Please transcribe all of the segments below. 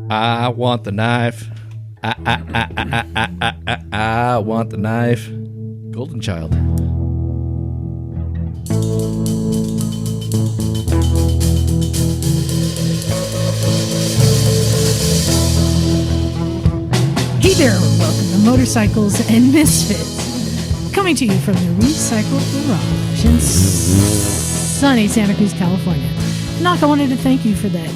I want the knife. I want the knife. Golden Child. Hey there, welcome to Motorcycles and Misfits. Coming to you from the Recyclemotorcyclegarage in sunny Santa Cruz, California. Knock, I wanted to thank you for that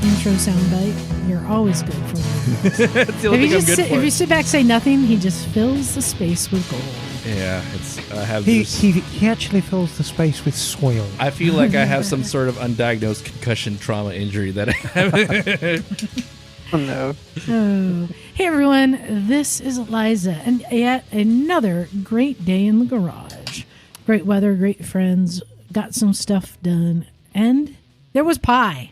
intro soundbite. You're always good for me. It's the only thing I'm good for. If you sit back, say nothing, he just fills the space with gold. Yeah, it's. I have. He actually fills the space with soil. I feel like I have some sort of undiagnosed concussion trauma injury that I have. Oh, no. Oh. Hey everyone, this is Liza, and yet another great day in the garage. Great weather, great friends, got some stuff done, and there was pie.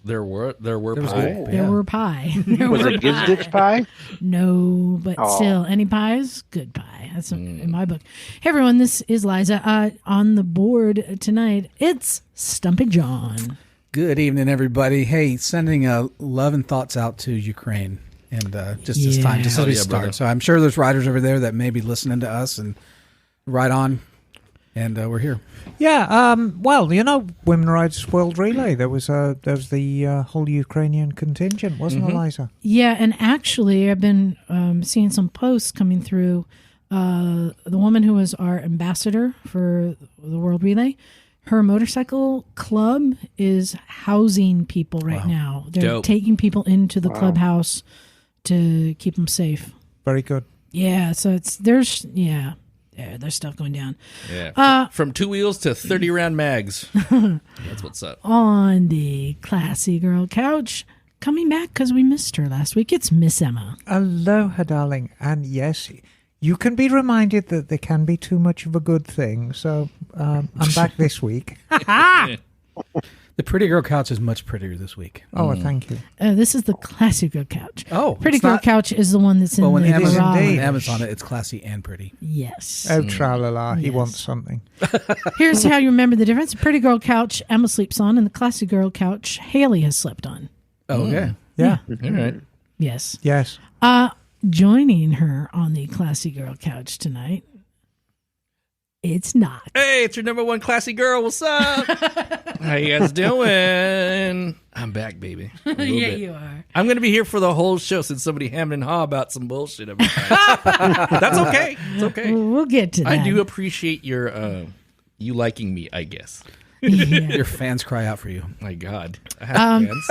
There were There were pie. Was it Gizditch pie? No, but still, any pies, good pie. That's in my book. Hey everyone, this is Liza. On the board tonight, it's Stumpy John. Good evening, everybody. Hey, sending love and thoughts out to Ukraine, and just this time, just as we start. Brother. So I'm sure there's riders over there that may be listening to us, and right on, and we're here. Yeah, well, you know, Women Rides World Relay. There was the whole Ukrainian contingent, wasn't it, Liza? Yeah, and actually, I've been seeing some posts coming through. The woman who was our ambassador for the World Relay, her motorcycle club is housing people right now. They're taking people into the clubhouse to keep them safe. Very good. Yeah, so there's stuff going down. Yeah. From 2 wheels to 30 round mags. That's what's up. On the Classy Girl couch, coming back because we missed her last week, it's Miss Emma. Aloha, darling. And yes, you can be reminded that there can be too much of a good thing. So I'm back this week. The Pretty Girl couch is much prettier this week. Oh, thank you. This is the Classy Girl couch. Oh, Pretty Girl couch is the one that's in when the Emma's garage. on it, it's classy and pretty. Yes. Oh, tra-la-la. He Yes. wants something. Here's how you remember the difference. The Pretty Girl couch, Emma sleeps on, and the Classy Girl couch, Haley has slept on. Oh, okay. Yeah. All right. Yes. Yes. Joining her on the Classy Girl couch tonight, it's not. Hey, it's your number one classy girl. What's up? How you guys doing? I'm back, baby. Yeah, Bit. you are. I'm going to be here for the whole show since somebody hammed and haw about some bullshit every time. That's okay. It's okay. We'll get to that. I do appreciate your you liking me, I guess. Yeah. Your fans cry out for you. My God. I have fans.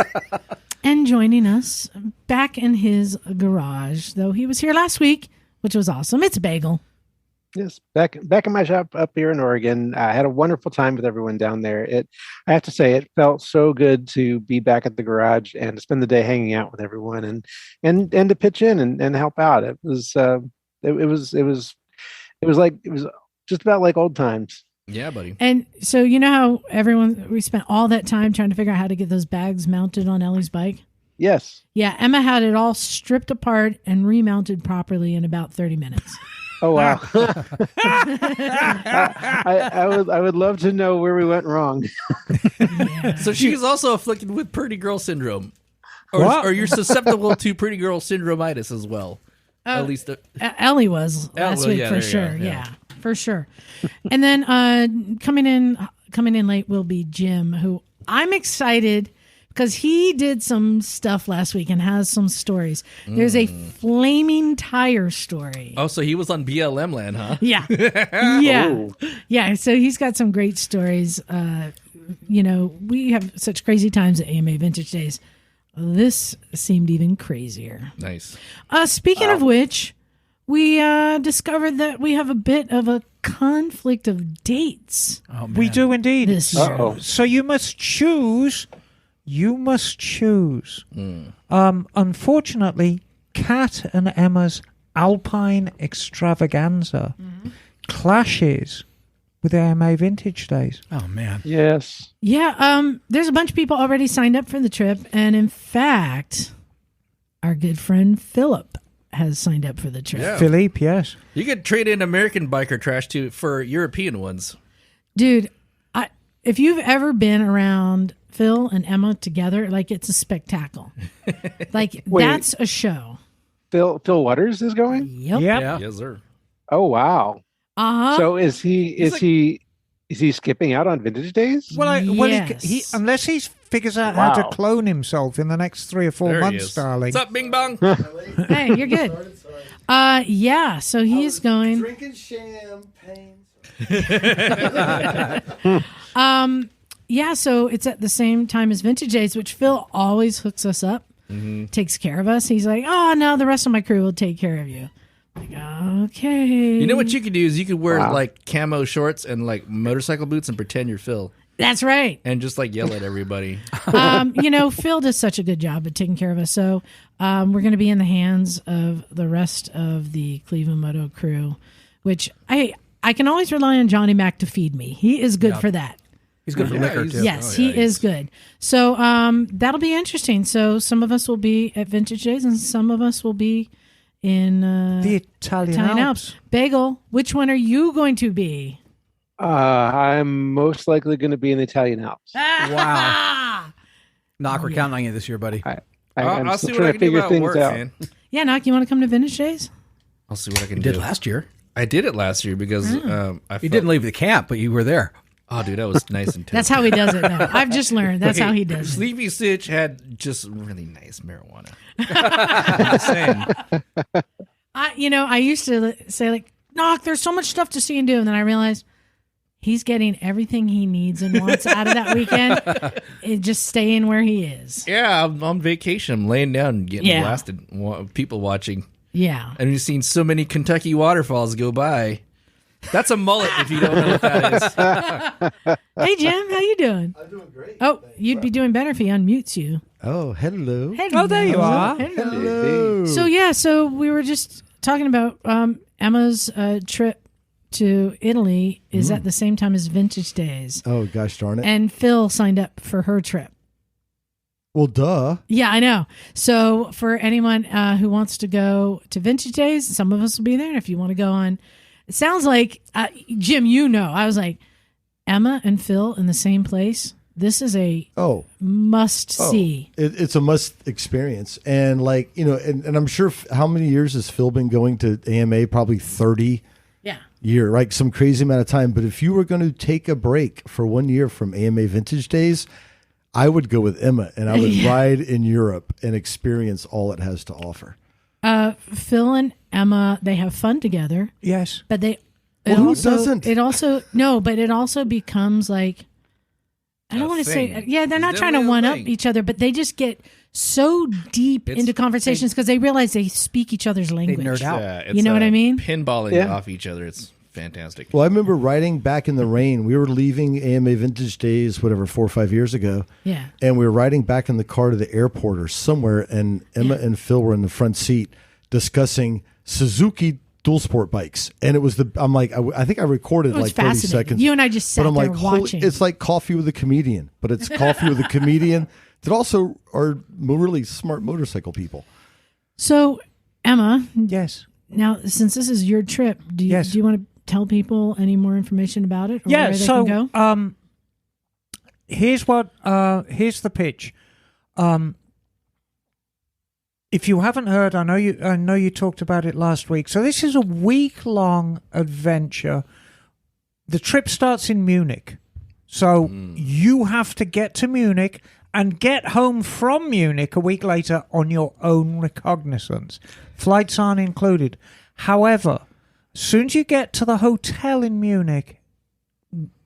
And joining us back in his garage, though he was here last week, which was awesome. It's Bagel. Yes, back in my shop up here in Oregon. I had a wonderful time with everyone down there. I have to say, it felt so good to be back at the garage and to spend the day hanging out with everyone and to pitch in and help out. It was just about like old times. Yeah, buddy. And so you know how we spent all that time trying to figure out how to get those bags mounted on Ellie's bike? Yes. Yeah, Emma had it all stripped apart and remounted properly in about 30 minutes. Oh wow! I would love to know where we went wrong. Yeah. So she's also afflicted with pretty girl syndrome. Or you're susceptible to pretty girl syndromitis as well. At least Ellie was last week for sure. Yeah, for sure. And then coming in late will be Jim, who I'm excited because he did some stuff last week and has some stories. There's a flaming tire story. Oh, so he was on BLM land, huh? Yeah. Yeah. Yeah. So he's got some great stories. We have such crazy times at AMA Vintage Days. This seemed even crazier. Nice. Speaking of which, we discovered that we have a bit of a conflict of dates. Oh, man. We do indeed. This year. Uh-oh. So you must choose. Unfortunately, Kat and Emma's Alpine Extravaganza clashes with AMA Vintage Days. Oh, man. Yes. Yeah, there's a bunch of people already signed up for the trip, and in fact, our good friend Philip has signed up for the trip. Yeah. Philippe, yes. You could trade in American biker trash for European ones. Dude, if you've ever been around Phil and Emma together, like it's a spectacle. Like Wait. that's a show. Phil Waters is going. Yep. Yeah. Yes, sir. Oh wow! Uh-huh. So is he skipping out on Vintage Days? Well, Yes. he unless he figures out how to Wow. clone himself in the next 3 or 4 There he months, is. darling. What's up, Bing Bong? Hey, you're good. Yeah, so he's going. Drinking champagne. Yeah, so it's at the same time as Vintage Days, which Phil always hooks us up, takes care of us. He's like, oh, no, the rest of my crew will take care of you. Like, okay. You know what you could do is you could wear Wow. like camo shorts and like motorcycle boots and pretend you're Phil That's right. and just like yell at everybody. Phil does such a good job at taking care of us. So we're going to be in the hands of the rest of the Cleveland Moto crew, which I can always rely on Johnny Mac to feed me. He is good for that. He's good for liquor, he's- too. Yes, Oh, yeah, he is good. So that'll be interesting. So some of us will be at Vintage Days and some of us will be in The Italian Alps. Bagel, which one are you going to be? I'm most likely going to be in the Italian Alps. Wow. Knock, we're counting on you this year, buddy. I'm I'll still see what trying I to can do figure about things work, out. man. Yeah, Knock, you want to come to Vintage Days? I'll see what I can You do. did last year. I did it last year because You didn't leave the camp, but you were there. Oh, dude, that was nice and That's how he does it now. I've just learned. That's how he does it. Sleepy Stitch had just really nice marijuana. I'm just saying. I used to say, like, Knock, there's so much stuff to see and do. And then I realized he's getting everything he needs and wants out of that weekend and just staying where he is. Yeah, I'm on vacation. I'm laying down and getting Yeah. blasted. People watching. Yeah. And we've seen so many Kentucky waterfalls go by. That's a mullet if you don't know what that is. Hey, Jim, how you doing? I'm doing great. Oh, you'd be doing better if he unmutes you. Oh, hello. Oh, there you are. Hello. So we were just talking about Emma's trip to Italy is at the same time as Vintage Days. Oh, gosh darn it. And Phil signed up for her trip. Well, duh. Yeah, I know. So for anyone who wants to go to Vintage Days, some of us will be there. And if you want to go on, it sounds like, Jim, I was like, Emma and Phil in the same place. This is a must see. It's a must experience. And and I'm sure, how many years has Phil been going to AMA? Probably 30 year, right? Some crazy amount of time. But if you were going to take a break for 1 year from AMA Vintage Days, I would go with Emma and I would ride in Europe and experience all it has to offer. Phil and Emma, they have fun together, Yes. but Who doesn't? It also becomes like, I don't want to say, they're It's not trying to definitely a one up thing. each other, but they just get so deep into conversations because they realize they speak each other's language. nerd out. Yeah, You know what I mean? Pinballing off each other. It's fantastic. Well, I remember riding back in the rain. We were leaving AMA Vintage Days, 4 or 5 years ago. Yeah. And we were riding back in the car to the airport or somewhere, and Emma and Phil were in the front seat discussing Suzuki dual sport bikes. And it was I'm like, I think I recorded It was like 30 fascinating. seconds. You and I just sat but I'm there like, watching. it's like coffee with a comedian, but it's coffee with a comedian that also are really smart motorcycle people. So, Emma, Yes. now since this is your trip, do you want to tell people any more information about it? Or Yeah, where they so can go? here's the pitch. If you haven't heard, I know you talked about it last week. So this is a week-long adventure. The trip starts in Munich. So you have to get to Munich and get home from Munich a week later on your own recognizance. Flights aren't included. However, as soon as you get to the hotel in Munich,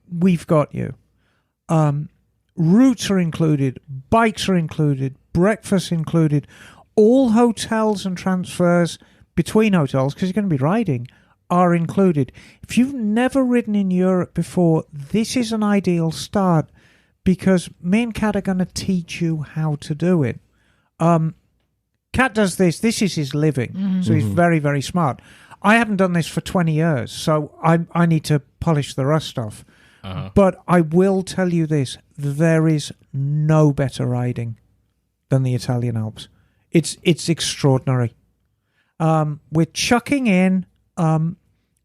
we've got you. Routes are included, bikes are included, breakfast included. All hotels and transfers between hotels, because you're going to be riding, are included. If you've never ridden in Europe before, this is an ideal start because me and Kat are going to teach you how to do it. Kat does this. This is his living, so he's very, very smart. I haven't done this for 20 years, so I need to polish the rust off. But I will tell you this, there is no better riding than the Italian Alps. It's extraordinary. We're chucking in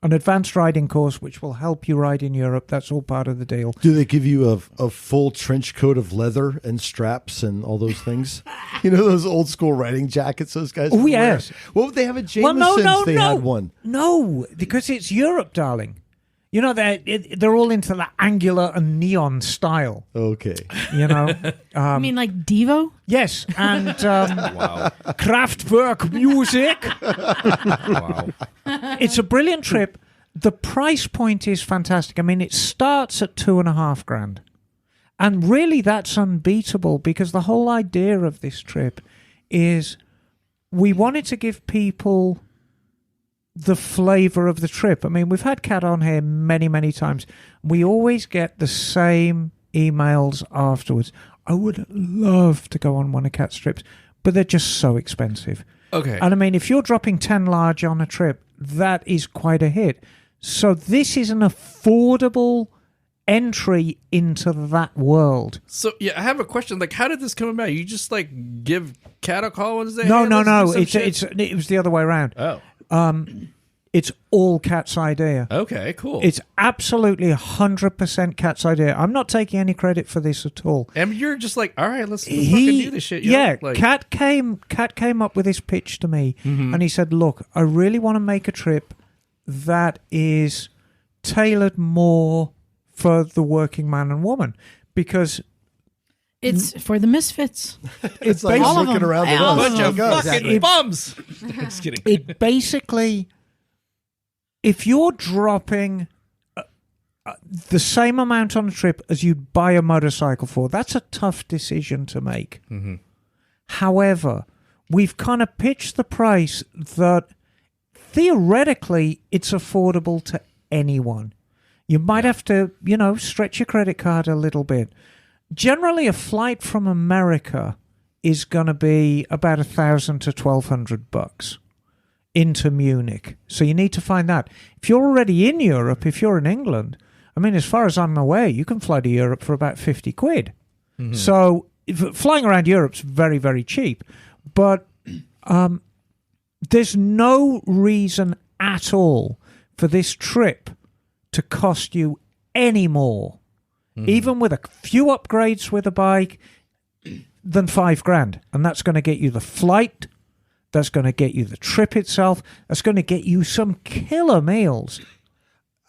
an advanced riding course which will help you ride in Europe. That's all part of the deal. Do they give you a full trench coat of leather and straps and all those things? You know those old school riding jackets those guys Oh, wear? yes. Well, they have a Jameson's. They had one. No, because it's Europe, darling. You know, they're all into the angular and neon style. Okay. You know? You mean like Devo? Yes, and Wow. Kraftwerk music. Wow. It's a brilliant trip. The price point is fantastic. I mean, it starts at $2,500. And really, that's unbeatable because the whole idea of this trip is we wanted to give people the flavor of the trip. I mean, we've had Kat on here many, many times. We always get the same emails afterwards. I would love to go on one of Kat's trips, but they're just so expensive. Okay. And I mean, if you're dropping 10 large on a trip, that is quite a hit. So this is an affordable entry into that world. So yeah, I have a question. Like, how did this come about? You just like give Kat a call and say, No, hey, no, let's no. do some shit? It was the other way around. Oh. It's all Kat's idea. Okay. Cool. It's absolutely 100% Kat's idea. I'm not taking any credit for this at all. And you're just like, all right, let's fucking do this shit. Yo. Yeah, Like, Kat came up with this pitch to me, and he said, "Look, I really want to make a trip that is tailored more for the working man and woman because." It's for the misfits. It's like all of looking them. around at All us. of bunch of them. fucking bums. Just kidding. It basically, if you're dropping the same amount on a trip as you'd buy a motorcycle for, that's a tough decision to make. Mm-hmm. However, we've kind of pitched the price that theoretically it's affordable to anyone. You might have to, stretch your credit card a little bit. Generally, a flight from America is going to be about $1,000 to $1,200 into Munich. So you need to find that. If you're already in Europe, if you're in England, I mean, as far as I'm aware, you can fly to Europe for about 50 quid. Mm-hmm. So flying around Europe's very, very cheap. But there's no reason at all for this trip to cost you any more, even with a few upgrades with a bike, than $5,000. And that's going to get you the flight. That's going to get you the trip itself. That's going to get you some killer meals.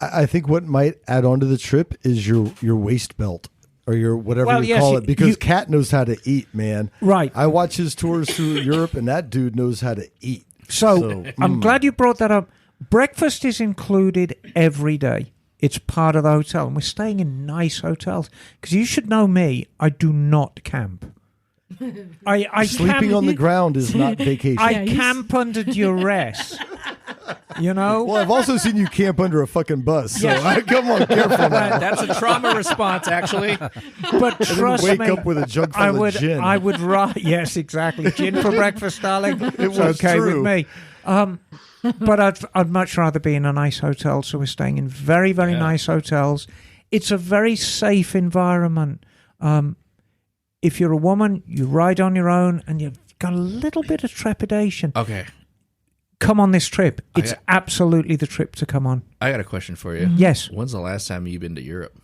I think what might add on to the trip is your waist belt or your whatever call it, because Kat knows how to eat, man. Right. I watch his tours through Europe, and that dude knows how to eat. So I'm glad you brought that up. Breakfast is included every day. It's part of the hotel, and we're staying in nice hotels. Because you should know me, I do not camp. I Sleeping on the ground is not vacation. I camp under duress. Well, I've also seen you camp under a fucking bus. So come on, careful now. That's a trauma response, actually. But trust wake me, up with a jug full of gin. I would rather. Yes, exactly. Gin for breakfast, darling. It's was okay true. with me. But I'd much rather be in a nice hotel. So we're staying in very, very nice hotels. It's a very safe environment. If you're a woman, you ride on your own, and you've got a little bit of trepidation. Okay. Come on this trip. It's absolutely the trip to come on. I got a question for you. Yes. When's the last time you've been to Europe?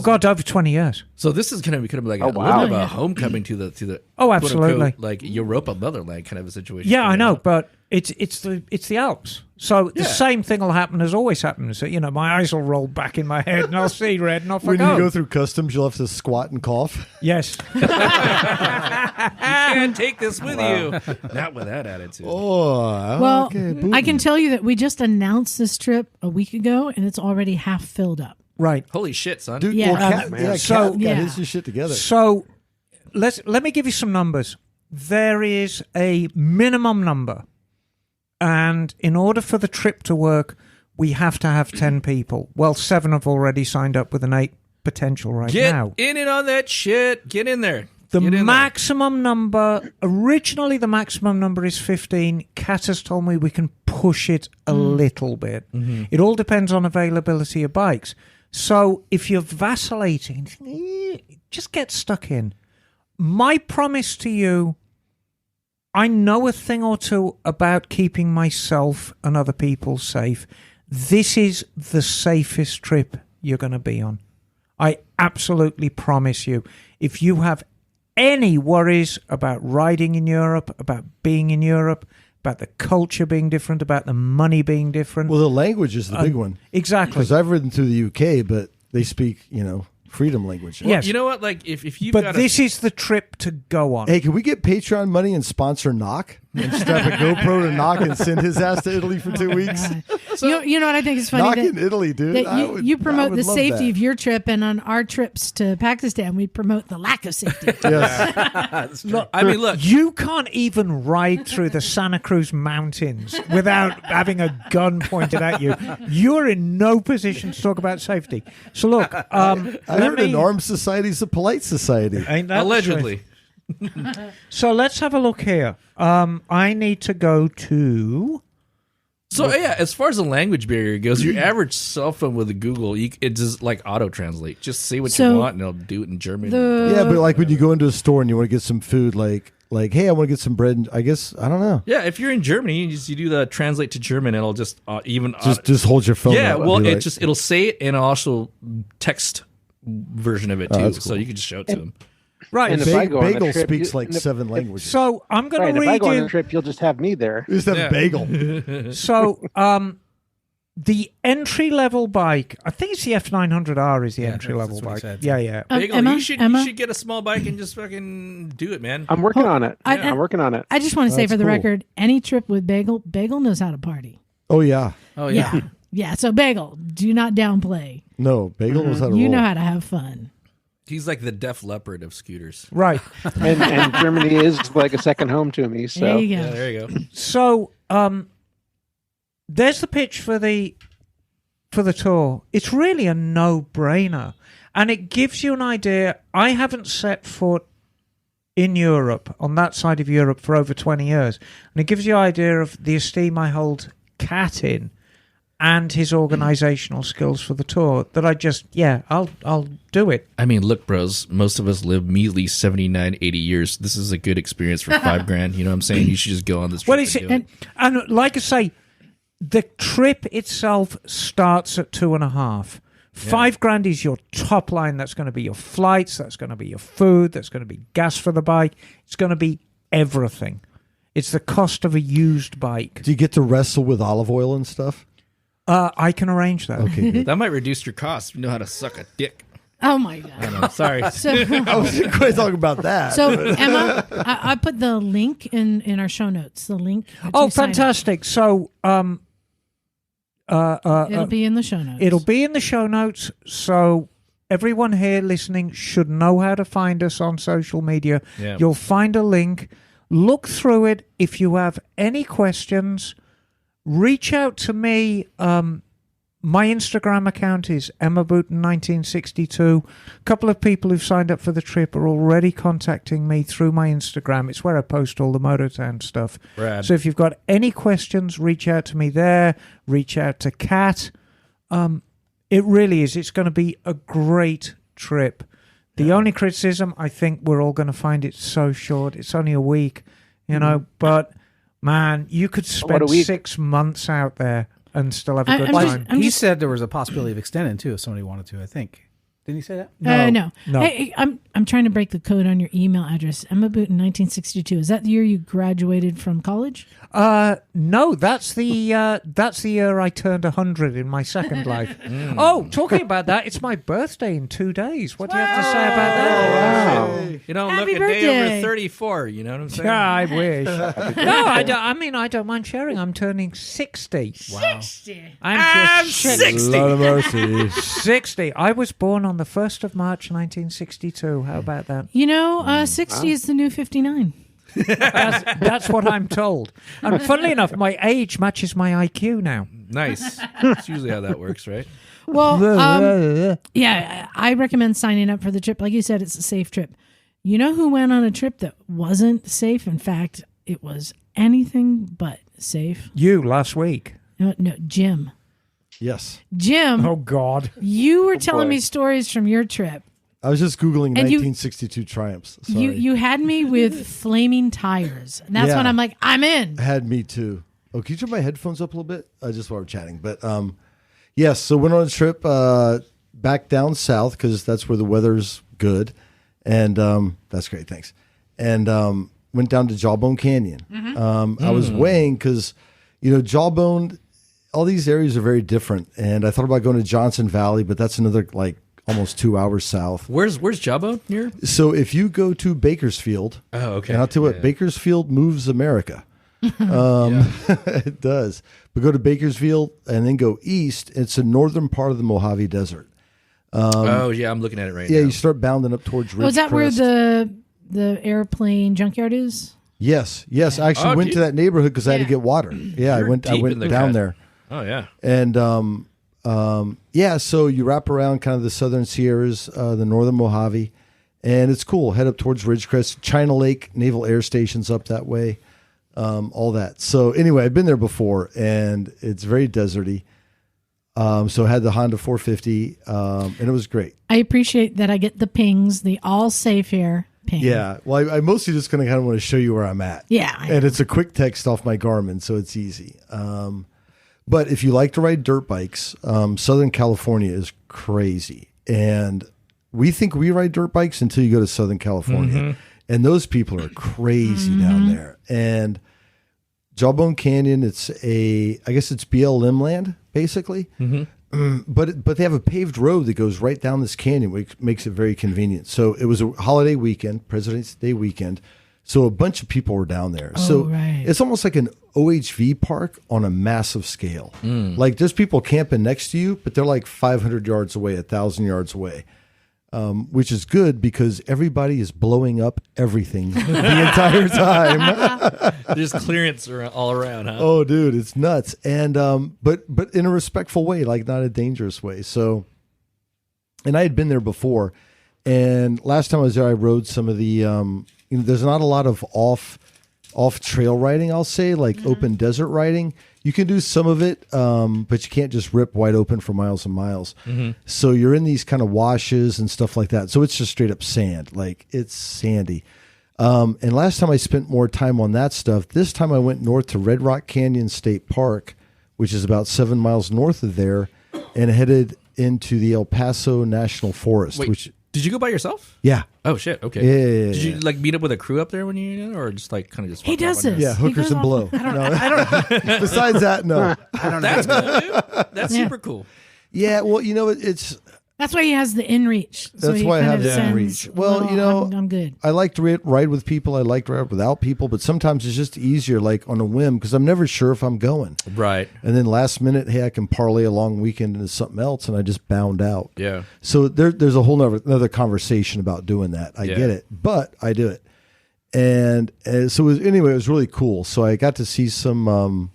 God, over 20 years. So this is going to be like a little bit of a homecoming to the absolutely, quote-unquote, like Europa motherland kind of a situation. Yeah, I know, but it's the Alps. So the same thing will happen as always happens. My eyes will roll back in my head, and I'll see red, and off when I go. you go through customs, you'll have to squat and cough. Yes. You can't take this with you. Not with that attitude. Oh, Well, okay, I can tell you that we just announced this trip a week ago, and it's already half filled up. Right. Holy shit, son. Dude, Yeah. Kat got his shit together. So let me give you some numbers. There is a minimum number. And in order for the trip to work, we have to have 10 people. Well, 7 have already signed up with an 8 potential now. Get in and on that shit. Get in there. The maximum number, originally the maximum number is 15. Kat has told me we can push it a little bit. Mm-hmm. It all depends on availability of bikes. So if you're vacillating, just get stuck in. My promise to you, I know a thing or two about keeping myself and other people safe. this is the safest trip you're going to be on. I absolutely promise you. If you have any worries about riding in Europe, about being in Europe, about the culture being different, about the money being different. Well, the language is the big one. Exactly. Because I've ridden through the UK, but they speak, freedom language. Well, yes. You know what? Like, if you've But this is the trip to go on. Hey, can we get Patreon money and sponsor Knock? And strap a GoPro to Knock and send his ass to Italy for 2 weeks? So, you know what I think is funny? Knock that, in Italy, dude. that you promote the love safety that. of your trip, and on our trips to Pakistan, we promote the lack of safety. Yes. Look, look. You can't even ride through the Santa Cruz Mountains without having a gun pointed at you. You're in no position to talk about safety. So look, I heard an armed society is a polite society. Ain't that allegedly. So let's have a look here. I need to go to... So yeah, as far as the language barrier goes, your average cell phone with a Google, it just like auto translate. Just say what you want, and it'll do it in German. Yeah, but like when you go into a store and you want to get some food, like hey, I want to get some bread. I guess I don't know. Yeah, if you're in Germany, you do the translate to German, it'll just Just hold your phone. Yeah, up well, and be it'll say it and also text version of it too, that's so cool. you can just show it to them. Right. And if I go on a Bagel trip, speaks like 7 languages. So I'm going Right, to if I read go on you... a trip, you'll just have me there. You just have Bagel. So, the entry-level bike, I think it's the F900R is the entry-level that's what he bike. said. Yeah. Bagel, Emma? you should get a small bike and just fucking do it, man. I'm working on it. I- I'm working on it. I just want to say That's for the cool. record, any trip with Bagel knows how to party. Oh yeah. Oh yeah. Yeah, so Bagel, do not downplay. No, Bagel knows how to You roll. know how to have fun. He's like the Def Leppard of scooters. Right. and Germany is like a second home to me. So There you go. Yeah, there you go. So, there's the pitch for the tour. It's really a no-brainer, and it gives you an idea. I haven't set foot in Europe, on that side of Europe, for over 20 years, and it gives you an idea of the esteem I hold Cat in and his organizational skills for the tour. That I'll do it. I mean, look, bros, most of us live measly 79, 80 years. This is a good experience for $5,000. You know what I'm saying? You should just go on this trip. Well, it's, and do it. and like I say, the trip itself starts at 2.5. $5,000 is your top line. That's going to be your flights. That's going to be your food. That's going to be gas for the bike. It's going to be everything. It's the cost of a used bike. Do you get to wrestle with olive oil and stuff? I can arrange that. Okay, good. That might reduce your costs. You know how to suck a dick. Oh, my God. I know. Sorry. I wasn't quite talking about that. So, Emma, I put the link in our show notes. The link. Oh, to sign up. fantastic. So, It'll be in the show notes. it'll be in the show notes. So everyone here listening should know how to find us on social media. Yeah. You'll find a link. Look through it. If you have any questions, reach out to me. My Instagram account is EmmaBooton1962. A couple of people who've signed up for the trip are already contacting me through my Instagram. It's where I post all the Mototown stuff. Rad. So if you've got any questions, reach out to me there. Reach out to Kat. It really is. It's going to be a great trip. The only criticism, I think we're all going to find it so short. It's only a week, but man, you could spend 6 months out there and still have a good time. He said there was a possibility of extending too if somebody wanted to. I think. Didn't he say that? No. Hey, I'm trying to break the code on your email address. EmmaBooton1962. Is that the year you graduated from college? No, that's the year I turned 100 in my second life. Oh, talking about that, it's my birthday in 2 days. What do you have to say about that? wow. You don't Happy look a day over birthday. 34. You know what I'm saying? Yeah, I wish. No, I don't. I mean, I don't mind sharing. I'm turning 60. Wow. I'm just 60. Lord of mercy. 60. I was born on the 1st of March, 1962. How about that? 60 is the new 59. That's what I'm told. And funnily enough, my age matches my IQ now. Nice. That's usually how that works, right? Well, yeah, I recommend signing up for the trip. Like you said, it's a safe trip. You know who went on a trip that wasn't safe? In fact, it was anything but safe. You last week. No, Jim. Yes. Jim, Oh, God. you were telling boy. me stories from your trip. I was just Googling And you- 1962 Triumphs. Sorry. You had me with flaming tires. And that's Yeah. when I'm like, I'm in. Had me too. Oh, can you turn my headphones up a little bit? Just while we're chatting. But Yes, so went on a trip back down south because that's where the weather's good, and that's great. Thanks. And went down to Jawbone Canyon. I was weighing because Jawbone, all these areas are very different, and I thought about going to Johnson Valley, but that's another like almost 2 hours south. Where's Jawbone near? So if you go to Bakersfield, okay, and I'll tell you what, Bakersfield moves America. It does. But go to Bakersfield and then go east. It's the northern part of the Mojave Desert. I'm looking at it right now. Yeah, you start bounding up towards Ridgecrest. Is that where the airplane junkyard is? Yes. I actually went to that neighborhood because I had to get water. Yeah, I went down there. Oh yeah. And so you wrap around kind of the southern Sierras, the northern Mojave, and it's cool. Head up towards Ridgecrest, China Lake Naval Air Station's up that way. All that. So anyway, I've been there before, and it's very deserty. So I had the Honda 450, and it was great. I appreciate that I get the pings, the all safe here ping. Yeah. Well, I mostly just kind of want to show you where I'm at. Yeah. And it's a quick text off my Garmin, so it's easy. But if you like to ride dirt bikes, Southern California is crazy. And we think we ride dirt bikes until you go to Southern California. And those people are crazy down there. And Jawbone Canyon, I guess it's BLM land, basically. But they have a paved road that goes right down this canyon, which makes it very convenient. So it was a holiday weekend, President's Day weekend. So a bunch of people were down there. It's almost like an OHV park on a massive scale. Like there's people camping next to you, but they're like 500 yards away, 1,000 yards away. Which is good because everybody is blowing up everything the entire time. There's clearance all around, huh? Oh, dude, it's nuts. And but in a respectful way, like not a dangerous way. So, and I had been there before, and last time I was there, I rode some of the. There's not a lot of off trail riding. I'll say like open desert riding. You can do some of it, but you can't just rip wide open for miles and miles. So you're in these kind of washes and stuff like that. So it's just straight up sand. Like it's sandy. And last time I spent more time on that stuff. This time I went north to Red Rock Canyon State Park, which is about 7 miles north of there, and headed into the El Paso National Forest. Wait, did you go by yourself? Yeah. Oh shit. Okay. Yeah. Did you like meet up with a crew up there when you, or just like kind of just? He does this. Yeah, hookers and blow. I don't. Besides that, no. I don't know. That's cool, dude. That's super cool. Yeah. Well, it's. That's why he has the inReach. That's why I have the inReach. Well, I'm good. I like to ride with people. I like to ride without people, but sometimes it's just easier, like on a whim, because I'm never sure if I'm going. Right. And then last minute, hey, I can parlay a long weekend into something else, and I just bound out. Yeah. So there's a whole another conversation about doing that. I get it, but I do it. And so it was really cool. So I got to see some,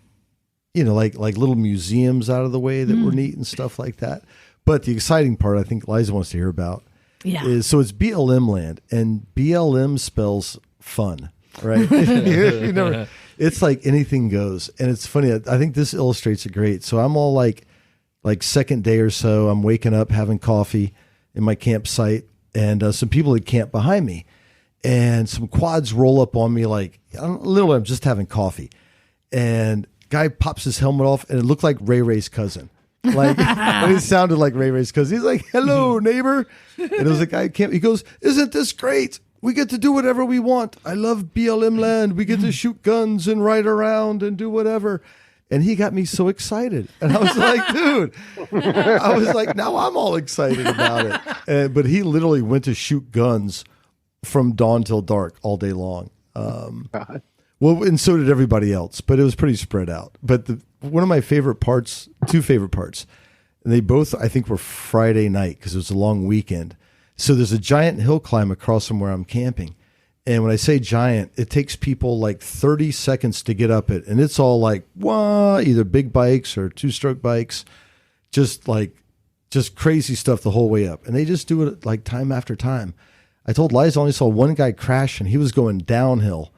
like little museums out of the way that were neat and stuff like that. But the exciting part, I think Liza wants to hear about, is so it's BLM land, and BLM spells fun, right? It's like anything goes, and it's funny. I think this illustrates it great. So I'm all like second day or so, I'm waking up, having coffee in my campsite, and some people had camped behind me, and some quads roll up on me like literally I'm just having coffee, and guy pops his helmet off, and it looked like Ray Ray's cousin. Like it sounded like Ray Ray's cousin. He's like, "Hello, neighbor," and it was a guy. He goes, "Isn't this great? We get to do whatever we want. I love BLM land. We get to shoot guns and ride around and do whatever." And he got me so excited, and I was like, "Dude," I was like, "Now I'm all excited about it." But he literally went to shoot guns from dawn till dark all day long. Well, and so did everybody else, but it was pretty spread out. But one of my favorite parts, two favorite parts, and they both, I think, were Friday night because it was a long weekend. So there's a giant hill climb across from where I'm camping. And when I say giant, it takes people like 30 seconds to get up it. And it's all like, either big bikes or two-stroke bikes, just crazy stuff the whole way up. And they just do it like time after time. I told Liza I only saw one guy crash, and he was going downhill.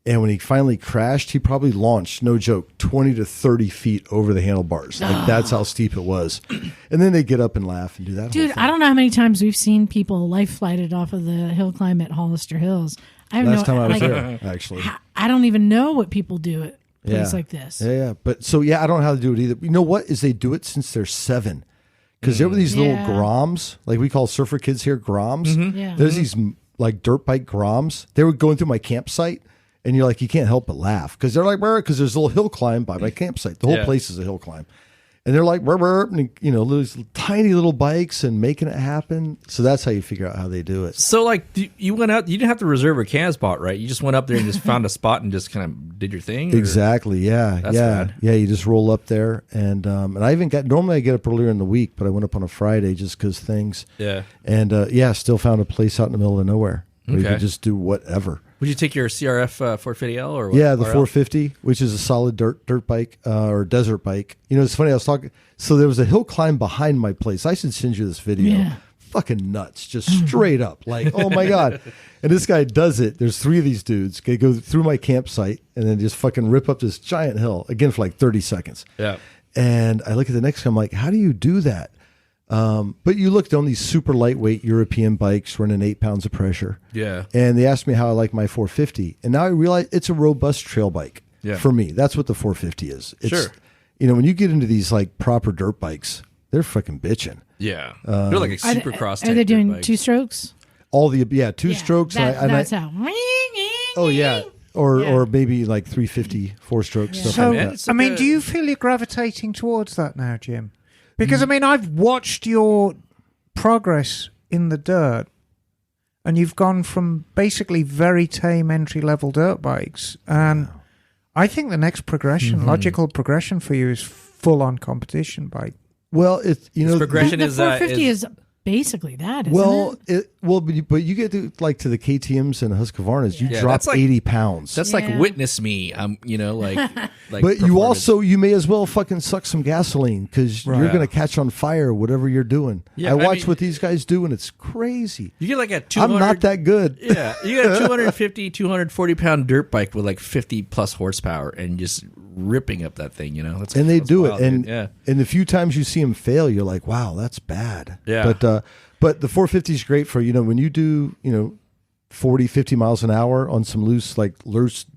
And when he finally crashed, he probably launched, no joke, 20 to 30 feet over the handlebars. Like that's how steep it was. And then they get up and laugh and do that. Dude, I don't know how many times we've seen people life flighted off of the hill climb at Hollister Hills. Last time I was there, actually. I don't even know what people do it. place like this. Yeah. But so, yeah, I don't know how to do it either. You know what is they do it since they're 7. Because there were these little Groms, like we call surfer kids here, Groms. Mm-hmm. Yeah. There's these like dirt bike Groms. They were going through my campsite, and you're like, you can't help but laugh. Because they're like, because there's a little hill climb by my campsite. The whole place is a hill climb. And they're like, and, you know, those tiny little bikes and making it happen. So that's how you figure out how they do it. So, like, you went out, you didn't have to reserve a camp spot, right? You just went up there and just found a spot and just kind of did your thing? Or? Exactly, yeah. That's rad. Yeah, you just roll up there. And I even normally I get up earlier in the week, but I went up on a Friday just because things. Yeah. And, still found a place out in the middle of nowhere where you could just do whatever. Would you take your CRF 450L or what? Yeah, the 450, which is a solid dirt bike or desert bike. You know, it's funny. I was talking. So there was a hill climb behind my place. I should send you this video. Yeah. Fucking nuts, just straight up. Like, oh my god! And this guy does it. There's 3 of these dudes. They go through my campsite and then just fucking rip up this giant hill again for like 30 seconds. Yeah. And I look at the next guy. I'm like, how do you do that? But you looked on these super lightweight European bikes running 8 pounds of pressure. Yeah. And they asked me how I like my 450. And now I realize it's a robust trail bike for me. That's what the 450 is. It's, you know, when you get into these like proper dirt bikes, they're fucking bitching. Yeah. They're like a supercross. Are they doing 2-strokes? All the, 2 strokes. That's how. Oh, yeah. Or maybe like 350 4-stroke stuff so, like that. I mean, do you feel you're gravitating towards that now, Jim? Because, I mean, I've watched your progress in the dirt, and you've gone from basically very tame entry-level dirt bikes, and I think the next logical progression for you is full-on competition bike. Well, it's, you know... Progression the 450 is basically that, isn't it? But you get to like to the KTMs and Husqvarnas, you drop like 80 pounds. That's like witness me. You know, like but you may as well fucking suck some gasoline because you're going to catch on fire whatever you're doing. Yeah, I watch what these guys do and it's crazy. You get like a 200. I'm not that good. Yeah, you get a 250, 240 pound dirt bike with like 50 plus horsepower and just ripping up that thing. You know, they do wild, it, and the few times you see them fail, you're like, wow, that's bad. Yeah, but the 450 is great for, you know, when you do, you know, 40, 50 miles an hour on some loose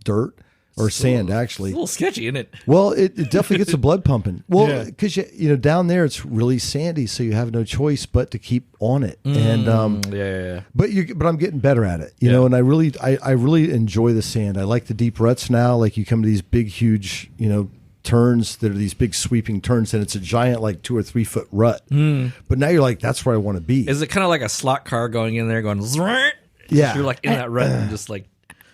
dirt or sand, actually. It's a little sketchy, isn't it? Well, it definitely gets the blood pumping. Well, because, you know, down there it's really sandy, so you have no choice but to keep on it. And But I'm getting better at it, you know, and I really enjoy the sand. I like the deep ruts now. Like you come to these big, huge, you know, turns that are these big sweeping turns, and it's a giant like 2 or 3 foot rut. But now you're like, that's where I want to be. Is it kind of like a slot car going in there going yeah, you're like in that rut and just like,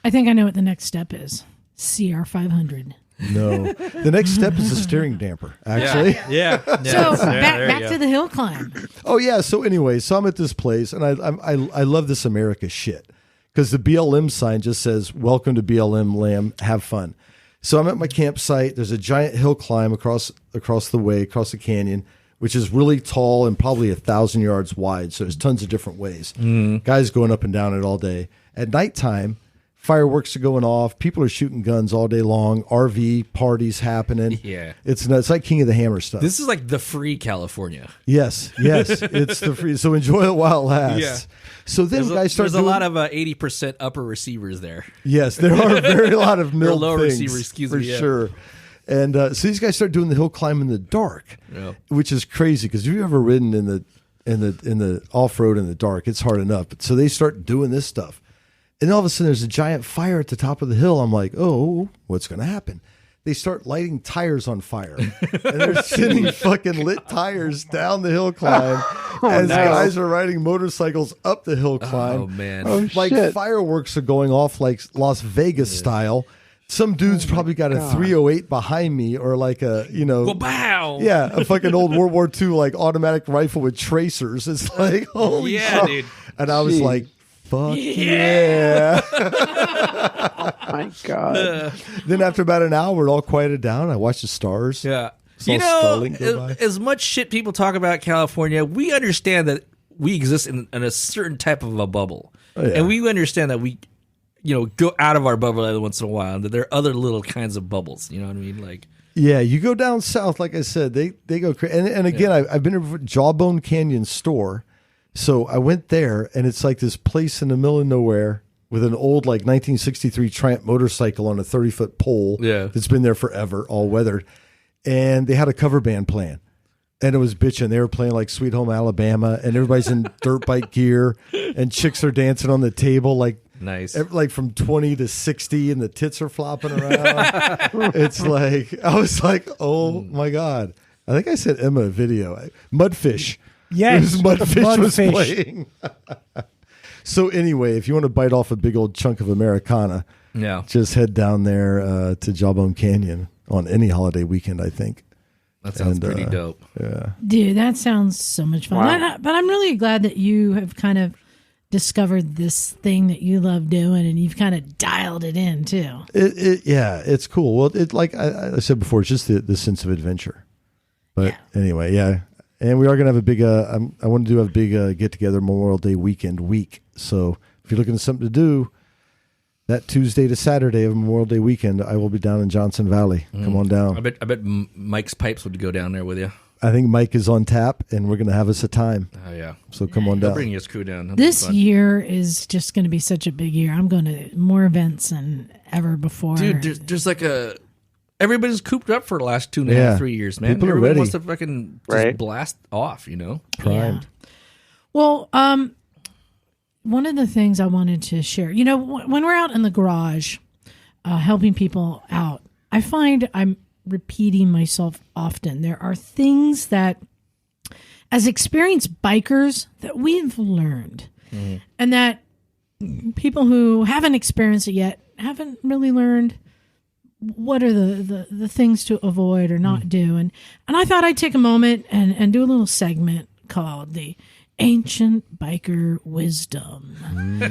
I think I know what the next step is. CR500. No, the next step is a steering damper, actually. So back to the hill climb. Oh yeah, so anyway, so I'm at this place and I love this America shit because the BLM sign just says welcome to BLM Lamb, have fun. So I'm at my campsite. There's a giant hill climb across the canyon, which is really tall and probably 1,000 yards wide. So there's tons of different ways. Guys going up and down it all day. At nighttime, fireworks are going off. People are shooting guns all day long. RV parties happening. Yeah, it's like King of the Hammer stuff. This is like the free California. Yes, it's the free. So enjoy it while it lasts. Yeah. So then guys start. There's a lot of 80% upper receivers there. Yes, there are a lot of middle low things, receivers. Excuse for me, sure. And so these guys start doing the hill climb in the dark, which is crazy because if you've ever ridden in the off road in the dark, it's hard enough. So they start doing this stuff. And all of a sudden, there's a giant fire at the top of the hill. I'm like, oh, what's going to happen? They start lighting tires on fire. And they're sending fucking lit tires down the hill climb as guys are riding motorcycles up the hill climb. Oh, man. Like fireworks are going off like Las Vegas style. Some dude's probably got a 308 behind me or like a, you know. Wow. Yeah, a fucking old World War II like automatic rifle with tracers. It's like, holy shit. Dude. And I was like, fuck yeah. Oh my God. Then after about an hour, it all quieted down. I watched the stars. Yeah. You know, as much shit people talk about California, we understand that we exist in a certain type of a bubble. Oh, yeah. And we understand that we, you know, go out of our bubble every once in a while, and that there are other little kinds of bubbles. You know what I mean? Like, yeah, you go down south, like I said, they go crazy. And again, I've been to Jawbone Canyon store. So I went there, and it's like this place in the middle of nowhere with an old like 1963 Triumph motorcycle on a 30-foot pole. Yeah. That's been there forever, all weathered. And they had a cover band playing. And it was bitching. They were playing like Sweet Home Alabama, and everybody's in dirt bike gear, and chicks are dancing on the table nice, like from 20 to 60, and the tits are flopping around. It's like, I was like, oh my God. I think I sent Emma a video. Mudfish. Yes, Mudfish was playing. So anyway, if you want to bite off a big old chunk of Americana, just head down there to Jawbone Canyon on any holiday weekend, I think. That sounds pretty dope. Yeah. Dude, that sounds so much fun. Wow. But I'm really glad that you have kind of discovered this thing that you love doing, and you've kind of dialed it in too. It's cool. Well, it like I said before, it's just the sense of adventure. But anyway, and we are going to have a big, I want to do a big get-together Memorial Day week. So if you're looking for something to do, that Tuesday to Saturday of Memorial Day weekend, I will be down in Johnson Valley. Come on down. I bet Mike's Pipes would go down there with you. I think Mike is on tap, and we're going to have us a time. Oh, yeah. So come on down. I'll bring his crew down. That'll this year is just going to be such a big year. I'm going to more events than ever before. Dude, there's like everybody's cooped up for the last 2.5, 3 years, man. People are Everybody ready. wants to fucking just blast off, Primed. Yeah. Well, one of the things I wanted to share, when we're out in the garage helping people out, I find I'm repeating myself often. There are things that, as experienced bikers, that we've learned, and that people who haven't experienced it yet haven't really learned what are the things to avoid or not do. And I thought I'd take a moment and do a little segment called the Ancient Biker Wisdom,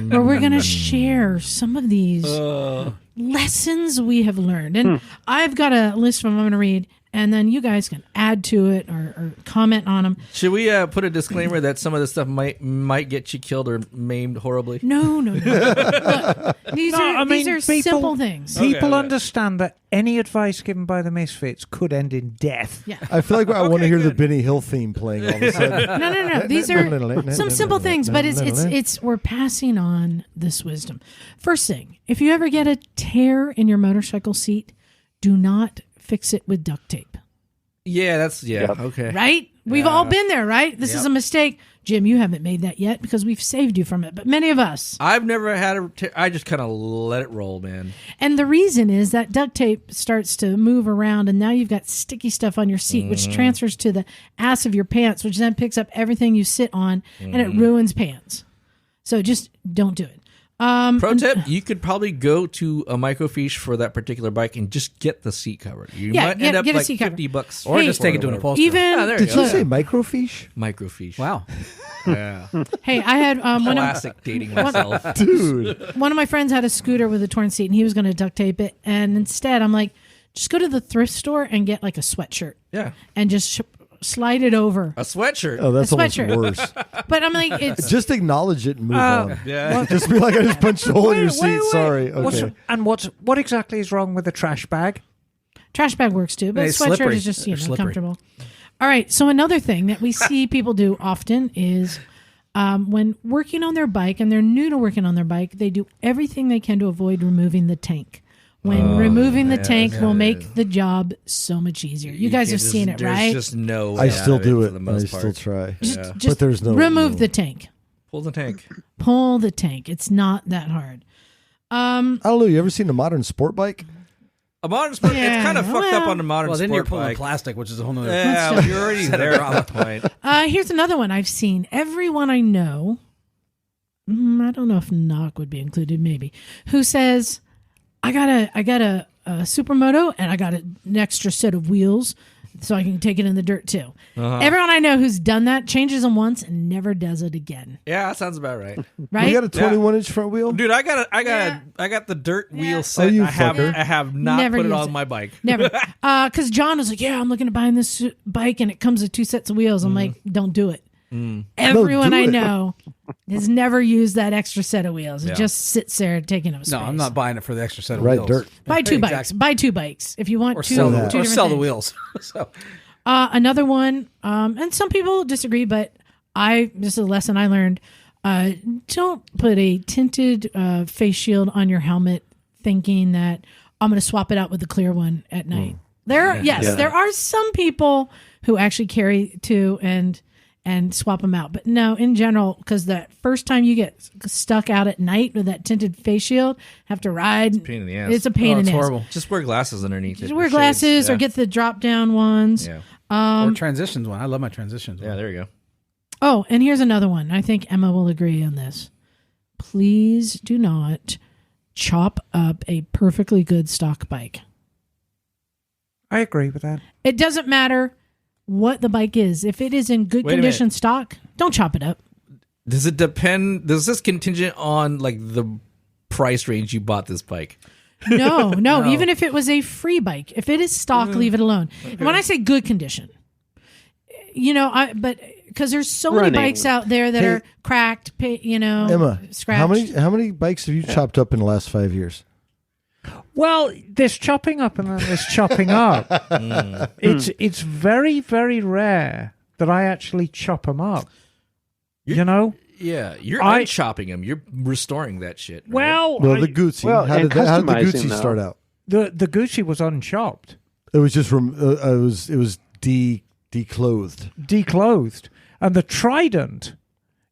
where we're going to share some of these lessons we have learned. And I've got a list of them I'm going to read, and then you guys can add to it or comment on them. Should we put a disclaimer that some of this stuff might get you killed or maimed horribly? No. Look, these are simple things. People understand that any advice given by the Misfits could end in death. Yeah. I feel like I want to hear the Benny Hill theme playing all of a sudden. No. These are some simple things, but it's we're passing on this wisdom. First thing, if you ever get a tear in your motorcycle seat, do not fix it with duct tape. Yeah, okay. Right? We've all been there, right? This is a mistake. Jim, you haven't made that yet because we've saved you from it, but many of us. I've never had I just kind of let it roll, man. And the reason is that duct tape starts to move around, and now you've got sticky stuff on your seat, which transfers to the ass of your pants, which then picks up everything you sit on, and it ruins pants. So just don't do it. Pro tip, you could probably go to a microfiche for that particular bike and just get the seat cover. You might end up get a like seat cover. $50. Or just take it to an upholsterer. Did you say microfiche? Microfiche. Wow. Yeah. Hey, I had classic dating myself. Dude. One of my friends had a scooter with a torn seat, and he was going to duct tape it. And instead, I'm like, just go to the thrift store and get like a sweatshirt. Yeah. And just slide it over. A sweatshirt. Oh, that's almost sweatshirt. worse. But I'm like, it's Just acknowledge it and move on. Yeah. Just be like, I just punched a hole in your seat. Sorry. Okay. What exactly is wrong with a trash bag? trash bag works too, but It's sweatshirt slippery. is just They're slippery. comfortable. All right. So another thing that we see people do often is when working on their bike and they're new to working on their bike, they do everything they can to avoid removing the tank. When removing the tank will make the job so much easier. You guys have seen it, right? There's just no way I still do for it. the I most still part. try. Just But there's no remove the tank. Pull the tank. Pull the tank. It's not that hard. I don't know. You ever seen a modern sport bike? A modern sport, Yeah, it's kind of fucked up well- on the modern Well, then sport you're pulling bike. plastic, which is a whole nother. Yeah, but you're already there at that point. Here's another one I've seen. Everyone I know, I don't know if Knock would be included, maybe, who says, I got a supermoto and I got an extra set of wheels so I can take it in the dirt too. Everyone I know who's done that changes them once and never does it again. Yeah, that sounds about right. Right? You got a 21-inch front wheel? Dude, I got the dirt wheel set. Oh, you I fucker. have not Never put it use on it. my bike. Never. Because John was like, yeah, I'm looking to buy this bike and it comes with 2 sets of wheels. I'm like, don't do it. Everyone do I it. know has never used that extra set of wheels. It Yeah. just sits there taking up space. No, I'm not buying it for the extra set of Right, wheels. dirt. Buy two bikes. Exactly. Buy 2 bikes if you want Or two. sell, two or different sell the things. wheels. So Another one, and some people disagree, but this is a lesson I learned. Don't put a tinted face shield on your helmet thinking that I'm going to swap it out with the clear one at night. There are some people who actually carry two and swap them out. But no, in general, because that first time you get stuck out at night with that tinted face shield, have to ride. It's a pain in the ass. It's a pain in the ass. Horrible. Just wear glasses underneath it. Just wear glasses or get the drop down ones. Yeah. Or transitions one. I love my transitions one. Yeah, there you go. Oh, and here's another one. I think Emma will agree on this. Please do not chop up a perfectly good stock bike. I agree with that. It doesn't matter what the bike is. If it is in good condition stock, don't chop it up. Does it depend? Does this contingent on like the price range you bought this bike? No. Even if it was a free bike, if it is stock, leave it alone. Okay. And when I say good condition, but because there's so many bikes out there that are cracked, Emma, scratched. How many bikes have you chopped up in the last 5 years? Well, there's chopping up and then there's chopping up. It's very, very rare that I actually chop them up. Yeah, you're unchopping them. You're restoring that shit. Right? Well, the Gucci. How did the Gucci start out? The Gucci was unchopped. It was just from it was declothed. And the Trident,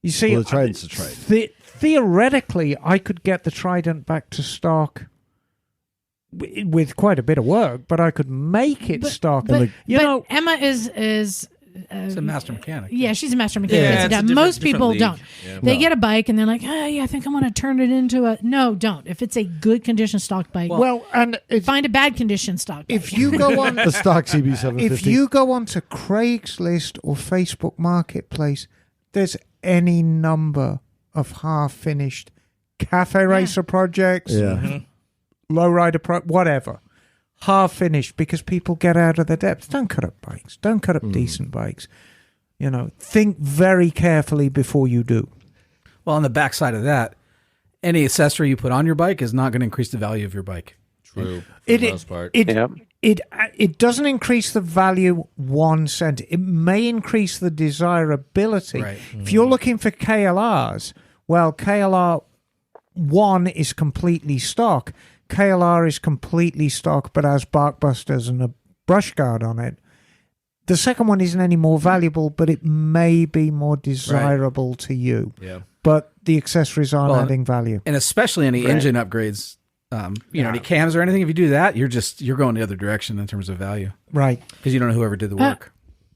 you see, the Trident's a Trident. Theoretically, I could get the Trident back to stock with quite a bit of work, but I could make it stock. But Emma is she's a master mechanic. Yeah, she's a master mechanic. Yeah, most people don't. Yeah. They get a bike and they're like, I think I'm going to turn it into a... No, don't. If it's a good condition stock bike, find a bad condition stock bike. If you go on a stock CB750, if you go onto Craigslist or Facebook Marketplace, there's any number of half-finished cafe racer projects, lowrider whatever. Half finished because people get out of their depth. Don't cut up bikes. Don't cut up decent bikes. Think very carefully before you do. Well, on the backside of that, any accessory you put on your bike is not going to increase the value of your bike. True. For the most part. It doesn't increase the value 1 cent. It may increase the desirability. Right. If you're looking for KLRs, well, KLR 1 is completely stock. KLR is completely stock but has bark busters and a brush guard on it. The second one isn't any more valuable, but it may be more desirable to you. Yeah. But the accessories aren't adding value. And especially any engine upgrades, any cams or anything, if you do that, you're going the other direction in terms of value. Right. Because you don't know whoever did the work.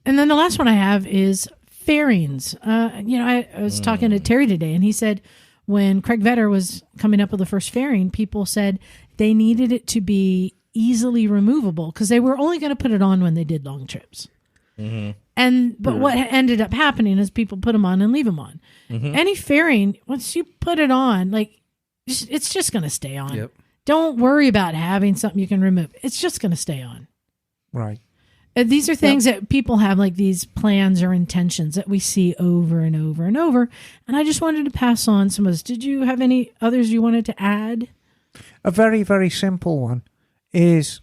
And then the last one I have is fairings. I was talking to Terry today, and he said when Craig Vetter was coming up with the first fairing, people said they needed it to be easily removable because they were only going to put it on when they did long trips. But what ended up happening is people put them on and leave them on. Any fairing, once you put it on, it's just going to stay on. Yep. Don't worry about having something you can remove. It's just going to stay on. Right. These are things that people have, like these plans or intentions that we see over and over and over. And I just wanted to pass on some of this. Did you have any others you wanted to add? A very, very simple one is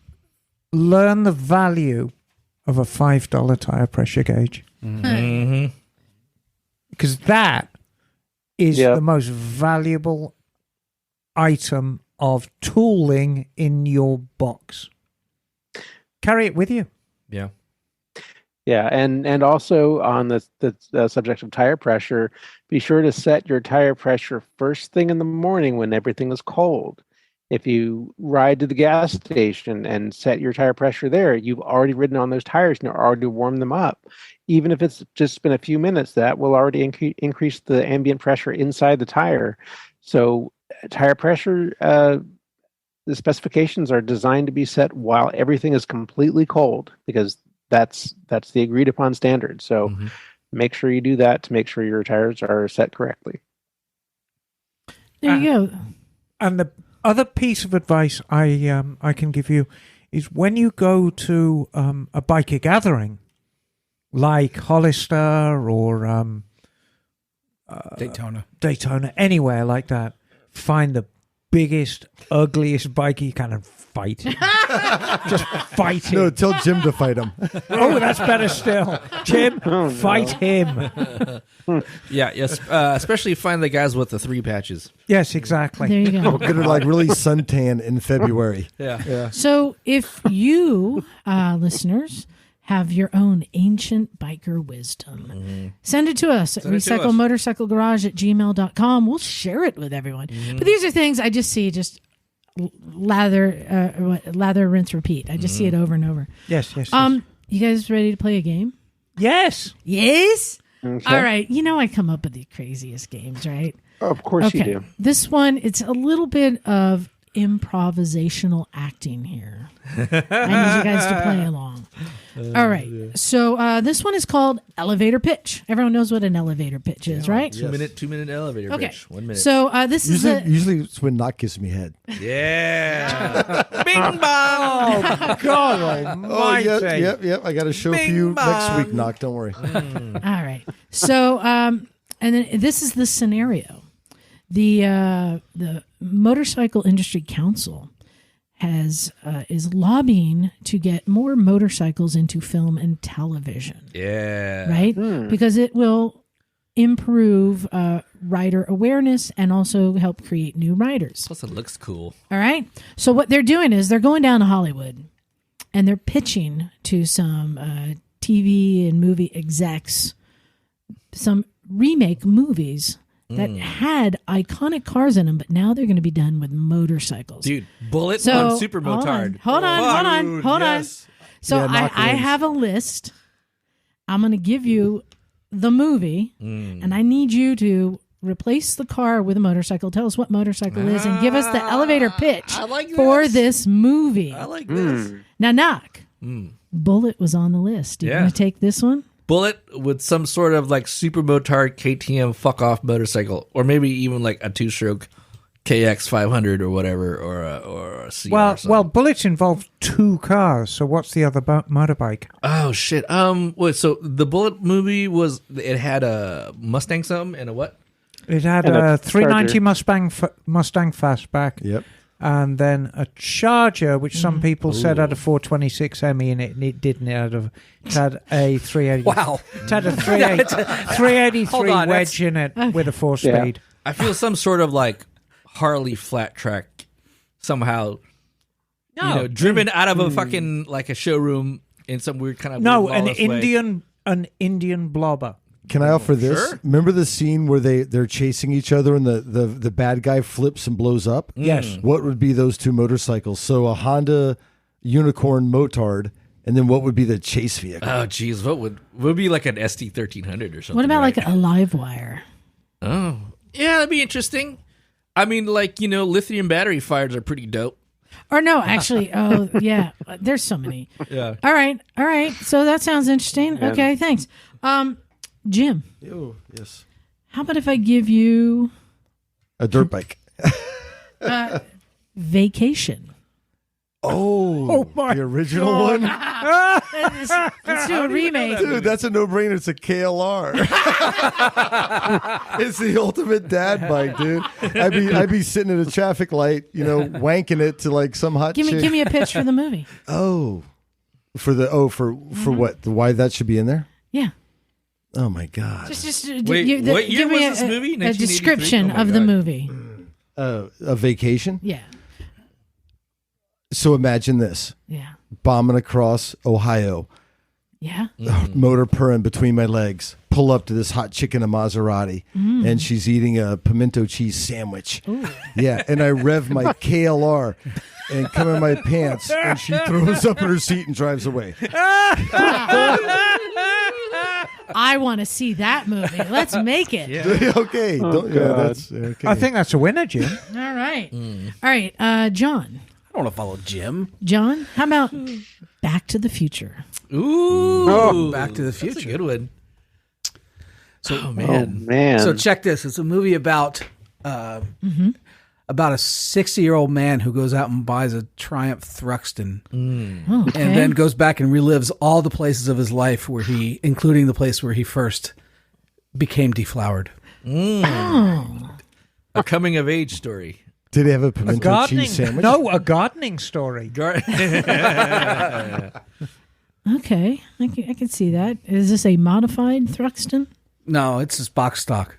learn the value of a $5 tire pressure gauge. Because that is the most valuable item of tooling in your box. Carry it with you. Yeah. Yeah, and also on the subject of tire pressure, be sure to set your tire pressure first thing in the morning when everything is cold. If you ride to the gas station and set your tire pressure there, you've already ridden on those tires and already warmed them up. Even if it's just been a few minutes, that will already increase the ambient pressure inside the tire. So tire pressure, the specifications are designed to be set while everything is completely cold, because that's the agreed upon standard. So make sure you do that to make sure your tires are set correctly. There you go. And the other piece of advice I can give you is when you go to a biker gathering like Hollister or Daytona, anywhere like that, find the biggest, ugliest bike you can and fight him. Just fight him. No, tell Jim to fight him. Oh, that's better still. Jim, fight him. Yes. Especially find the guys with the 3 patches. Yes, exactly. There you go. We're gonna like really suntan in February. Yeah. So if you, listeners, have your own ancient biker wisdom, send it to us at recyclemotorcyclegarage@gmail.com. We'll share it with everyone. But these are things I just see lather, rinse, repeat. I just see it over and over. Yes. You guys ready to play a game? Yes. Yes? Okay. All right. You know I come up with the craziest games, right? Of course you do. This one, it's a little bit of improvisational acting here. I need you guys to play along. All right. So this one is called elevator pitch. Everyone knows what an elevator pitch is, right? 2-minute elevator pitch. 1 minute. So this Usually it's when Knock gives me head. Yeah. Bing bong. Oh, God almighty. Yep. I got a show for you next week, Knock. Don't worry. All right. So and then this is the scenario. The Motorcycle Industry Council is lobbying to get more motorcycles into film and television. Yeah. Right? Because it will improve rider awareness and also help create new riders. Plus, it looks cool. All right. So what they're doing is they're going down to Hollywood and they're pitching to some TV and movie execs some remake movies that had iconic cars in them, but now they're going to be done with motorcycles. Dude, Bullet on Super Motard. Hold on. So Yeah, I have a list. I'm going to give you the movie, and I need you to replace the car with a motorcycle. Tell us what motorcycle is, and give us the elevator pitch for this movie. I like this. Now, Knock. Bullet was on the list. You going to take this one? Bullet with some sort of like super motard KTM fuck off motorcycle, or maybe even like a 2-stroke KX 500 or whatever, or a CR. Well, Bullets involved 2 cars. So what's the other motorbike? Oh shit. Wait. So the Bullet movie it had a Mustang something and a what? It had And a a 390 Mustang Fastback. Yep. And then a Charger, which some people said had a 426 ME in it, and it didn't. It had a 380. Wow. It had a 383 Hold on, wedge in it with a 4-speed. I feel some sort of like Harley flat track somehow. Driven out of a fucking like a showroom in some weird kind of No, weird an lawless way. Indian blobber. Can I offer this? Sure. Remember the scene where they're chasing each other and the bad guy flips and blows up? Yes. What would be those 2 motorcycles? So a Honda Unicorn Motard, and then what would be the chase vehicle? Oh geez, what would be like an ST 1300 or something? What about right? like a live wire? Oh yeah, that'd be interesting. I mean, like lithium battery fires are pretty dope. Or no, actually, oh yeah, there's so many. Yeah. All right. So that sounds interesting. Yeah. Okay, thanks. Jim, Oh, yes. how about if I give you A dirt bike. Vacation? Oh my the original one? Let's do a remake. Dude, that's a no-brainer. It's a KLR. It's the ultimate dad bike, dude. I'd be sitting at a traffic light, wanking it to like some hot Give chick. me a pitch for the movie. Oh, for what? Why that should be in there? Yeah. Oh my god! Just Wait, what year give me was this movie? a 1983? description Oh my of the God. movie. A vacation. Yeah. So imagine this: Yeah. bombing across Ohio, Yeah. motor purring between my legs. Pull up to this hot chick in a Maserati, and she's eating a pimento cheese sandwich. Yeah, and I rev my KLR and come in my pants, and she throws up in her seat and drives away. I want to see that movie. Let's make it. Okay, that's okay. I think that's a winner, Jim. All right. All right. John. I don't want to follow Jim. John, how about Back to the Future? Ooh, Back to the That's a Future. good one. So, Oh man. So check this. It's a movie about a 60-year-old man who goes out and buys a Triumph Thruxton, Oh, okay. and then goes back and relives all the places of his life including the place where he first became deflowered. Oh. A coming of age story. Did he have a pimento cheese sandwich? No, a gardening story. Okay, I can see that. Is this a modified Thruxton? No, it's just box stock.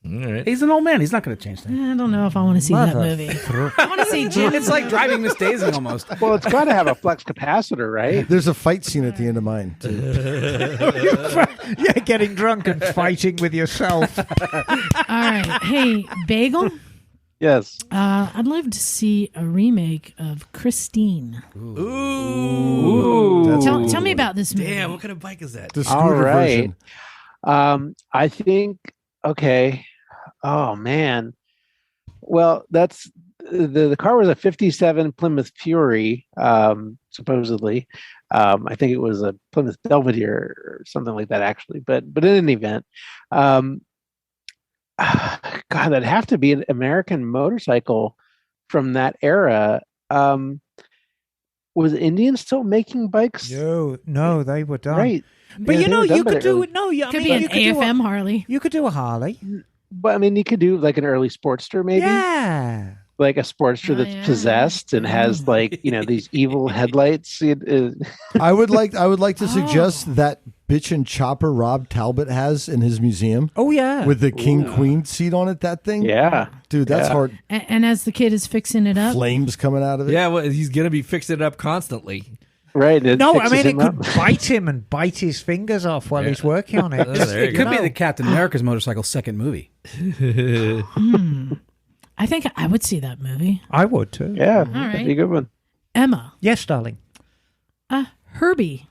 All right. He's an old man. He's not going to change things. I don't know if I want to see that movie. I want to see Jim. It's like driving Miss Daisy almost. Well, it's got to have a flex capacitor, right? There's a fight scene at the end of mine, too. Yeah, getting drunk and fighting with yourself. All right. Hey, Bagel? Yes. I'd love to see a remake of Christine. Ooh. Tell me about this movie. Damn, what kind of bike is that? The scooter All right. version. I think, okay. Oh, man. Well, that's the car was a 57 Plymouth Fury, supposedly. I think it was a Plymouth Belvedere or something like that, actually. But in any event, God, that'd have to be an American motorcycle from that era. Was Indian still making bikes? No, they were done. Right. But Yeah, you could do it. No, Could be an AFM Harley. You could do a Harley. But I mean, you could do like an early Sportster, maybe. Yeah. Like a Sportster that's possessed and has like these evil headlights. I would like to suggest that bitchin' chopper Rob Talbot has in his museum. Oh yeah. With the King Queen seat on it, that thing. Yeah. Dude, that's hard. And as the kid is fixing it up. Flames coming out of it. Yeah, well, he's going to be fixing it up constantly. Right. No, I mean, it could bite him and bite his fingers off while he's working on it. It could be the Captain America's motorcycle second movie. I think I would see that movie. I would too. Yeah. All right. That'd be a good one. Emma. Yes, darling. Herbie.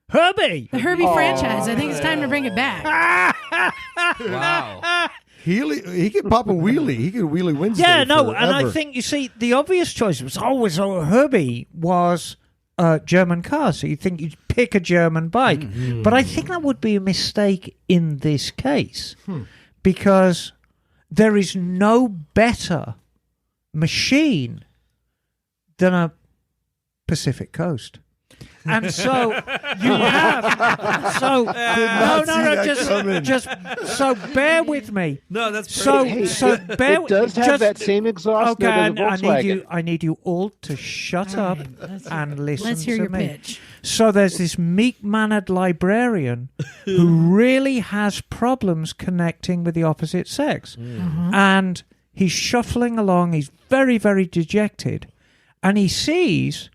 Herbie. The Herbie franchise. I think it's time to bring it back. Wow. He could pop a wheelie. He could wheelie Wednesday. Yeah, no, forever. and I think, you see, the obvious choice was always Herbie was German cars. So you think you'd pick a German bike. Mm-hmm. But I think that would be a mistake in this case because there is no better machine than a Pacific Coast. And so you have just so bear with me. No, that's so bear. It does have that same exhaust. Okay, note as a Volkswagen. I need you all to shut up and listen. Let's hear to your me. pitch. So there's this meek-mannered librarian who really has problems connecting with the opposite sex, and he's shuffling along. He's very, very dejected, and he sees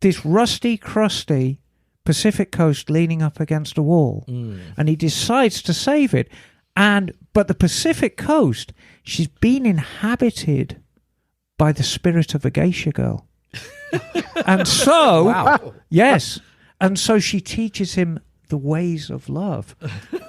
this rusty, crusty Pacific Coast leaning up against a wall, and he decides to save it. But the Pacific Coast, she's been inhabited by the spirit of a geisha girl. And so, yes, and so she teaches him the ways of love.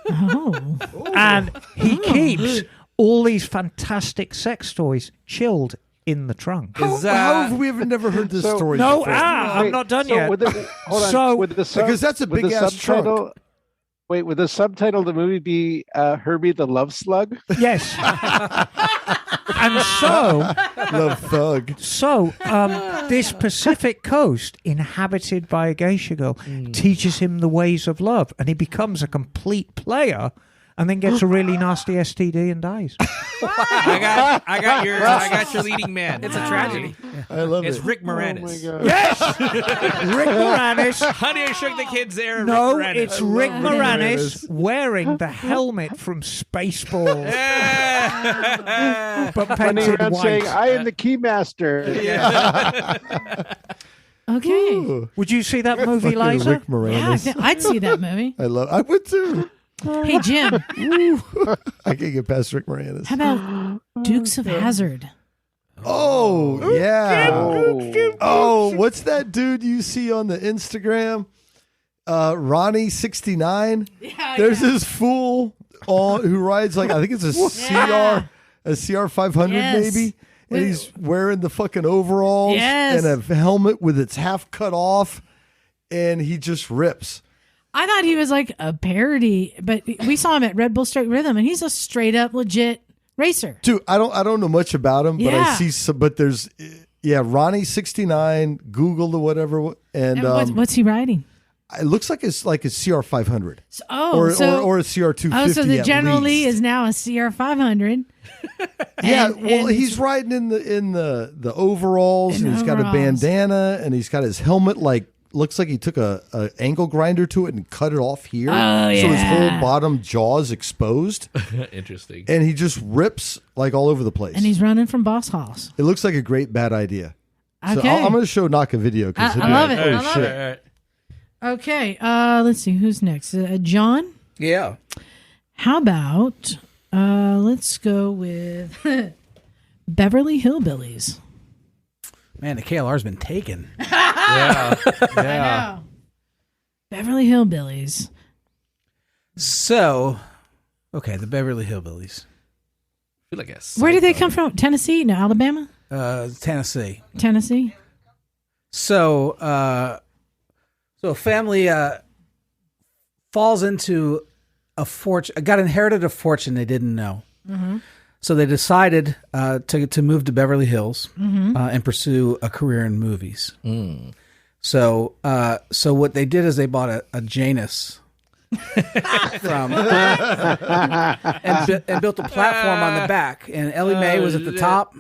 Oh. And he keeps all these fantastic sex toys chilled in the trunk. How have we ever never heard this story? No, before? I'm not done yet. Because that's a big ass trunk. Wait, would the subtitle of the movie be Herbie the Love Slug? Yes. And so, Love Thug. So, this Pacific Coast, inhabited by a geisha girl, teaches him the ways of love, and he becomes a complete player, and then gets a really nasty STD and dies. I got your leading man. It's a tragedy. I love It's it. Rick Moranis. Oh my God. Yes, Rick Moranis. Honey, I Shook the Kids there. No, Rick Moranis. it's Rick Moranis wearing the helmet from Spaceballs, but Running painted around white. saying, "I am the keymaster." Okay. Ooh. Would you see that movie, Fucking Liza? Rick Moranis. Yeah, I'd see that movie. I would too. Hey, Jim, I can't get past Rick Moranis. how about Dukes of Hazzard? Oh, yeah. Oh. Oh, what's that dude you see on the Instagram? Ronnie69. Yeah, There's this fool who rides I think it's a CR 500 Yes. maybe. And he's wearing the fucking overalls Yes. and a helmet with its half cut off, and he just rips. I thought he was like a parody, but we saw him at Red Bull Straight Rhythm, and he's a straight up legit racer. Dude, I don't know much about him, but I Yeah. see some. But there's Ronnie69, Google or whatever, and And what's he riding? it looks like it's like a CR500. or a CR250. Oh, so the General Lee is now a CR500. He's riding in the overalls, and he's got a bandana, and he's got his helmet looks like he took a angle grinder to it and cut it off here. Oh, yeah. So his whole bottom jaw is exposed. Interesting. And he just rips like all over the place. And he's running from Boss Hoss. It looks like a great bad idea. Okay. So I'm going to show Knock a video. I love it. I love it. Okay. Let's see. Who's next? John? Yeah. How about let's go with Beverly Hillbillies. Man, the KLR's been taken. Yeah. I know. Beverly Hillbillies. So, okay, the Beverly Hillbillies. I feel like where did they come from? Tennessee? No, Alabama? Tennessee. Tennessee? So a family falls into got inherited a fortune they didn't know. Mm-hmm. So they decided to move to Beverly Hills and pursue a career in movies. Mm. So what they did is they bought a Janus from and built a platform on the back. And Ellie Mae was at the top.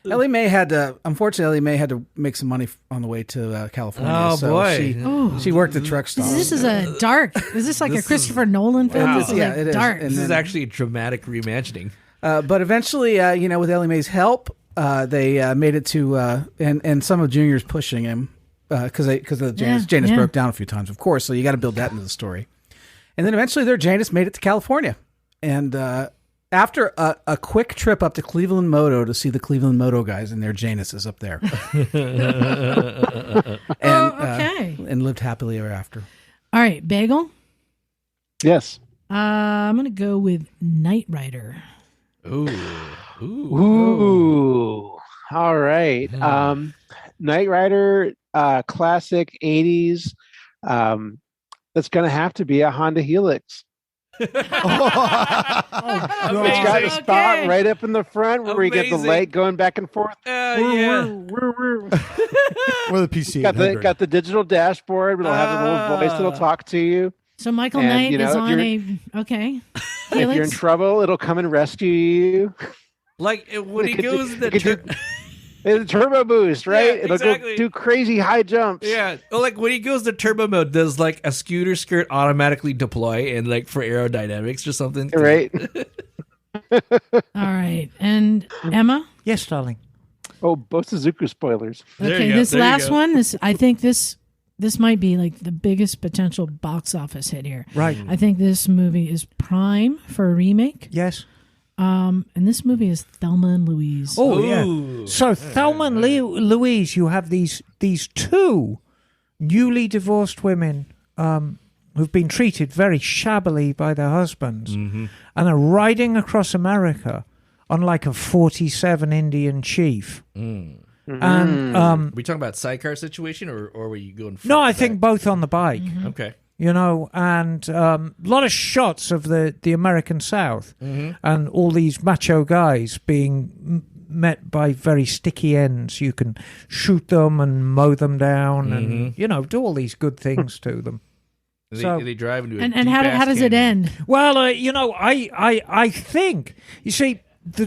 Ellie Mae had to make some money on the way to California. Oh, so boy. She worked at truck stops. This is a dark. Is this like a Christopher Nolan film? Wow. This is it dark. This is actually a dramatic reimagining. But eventually, with Ellie Mae's help, they made it to, and some of Junior's pushing him because the Janus broke down a few times, of course. So you got to build that into the story. And then eventually, their Janus made it to California, and after a quick trip up to Cleveland Moto to see the Cleveland Moto guys and their Januses up there, and lived happily ever after. All right, Bagel. Yes. I'm gonna go with Knight Rider. Ooh. All right. Knight Rider, classic 80s. That's going to have to be a Honda Helix. It's got a spot right up in the front where you get the light going back and forth. Yeah. Or the PC. Got the digital dashboard. It'll have a little voice that'll talk to you. So Michael Knight is on okay. If you're in trouble, it'll come and rescue you. Like when he goes the turbo boost, right? Yeah, it'll go do crazy high jumps. Yeah. Well, like when he goes to turbo mode, does like a scooter skirt automatically deploy and like for aerodynamics or something? Right. All right. And Emma? Yes, darling. Oh, both Suzuki spoilers. Okay, this last one, I think this might be like the biggest potential box office hit here. Right. I think this movie is prime for a remake. Yes. And this movie is Thelma and Louise. Oh, yeah. So Thelma and Louise, you have these two newly divorced women who've been treated very shabbily by their husbands and are riding across America on like a 47 Indian chief. And we talking about sidecar situation, or were you going? No, I think both on the bike. Okay. And a lot of shots of the American South and all these macho guys being met by very sticky ends. You can shoot them and mow them down and, do all these good things to them. They drive into and how does it end? Well, I think, you see,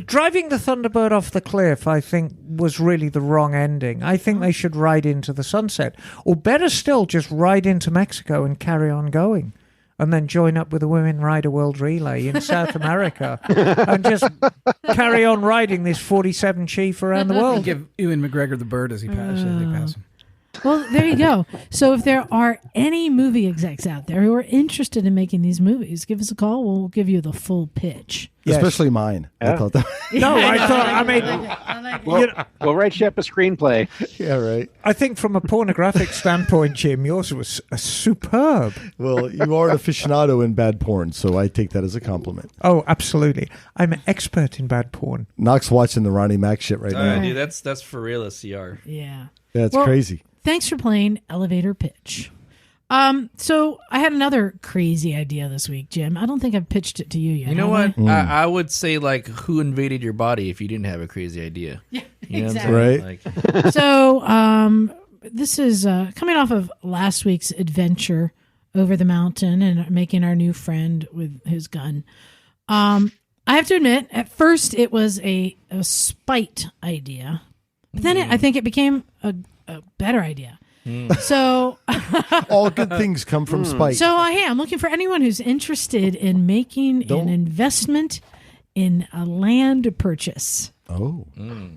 driving the Thunderbird off the cliff, I think, was really the wrong ending. I think they should ride into the sunset. Or better still, just ride into Mexico and carry on going. And then join up with the Women Rider World Relay in South America. And just carry on riding this 47 Chief around the world. Give Ewan McGregor the bird as they pass him. Well, there you go. So if there are any movie execs out there who are interested in making these movies, give us a call. We'll give you the full pitch. Yes. Especially mine. Yeah. I thought that. We'll write you up a screenplay. Yeah, right. I think from a pornographic standpoint, Jim, yours was superb. Well, you are an aficionado in bad porn, so I take that as a compliment. Oh, absolutely. I'm an expert in bad porn. Knox watching the Ronnie Mac shit right now. Dude, that's for real a CR. Yeah. That's crazy. Thanks for playing Elevator Pitch. So I had another crazy idea this week, Jim. I don't think I've pitched it to you yet. You know what? I would say like, who invaded your body if you didn't have a crazy idea? Yeah, exactly. Right. So this is coming off of last week's adventure over the mountain and making our new friend with his gun. I have to admit, at first it was a spite idea, but then I think it became a better idea. So all good things come from spite. So I'm looking for anyone who's interested in making an investment in a land purchase. Oh.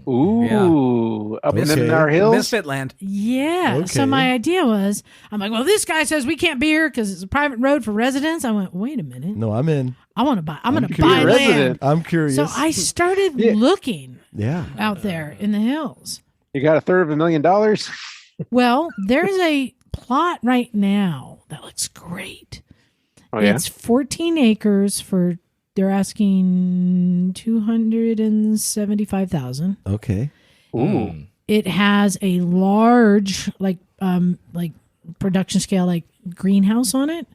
Ooh. Up in our hills? Misfit land. Yeah. Okay. So my idea was, I'm like, well, this guy says we can't be here because it's a private road for residents. I went, wait a minute. No, I'm in. I'm going to buy land. Resident. I'm curious. So I started looking out there in the hills. You got $250,000? Well, there's a plot right now that looks great. Oh, yeah? It's 14 acres for, they're asking $275,000. Okay. Ooh. It has a large, like production scale, like greenhouse on it.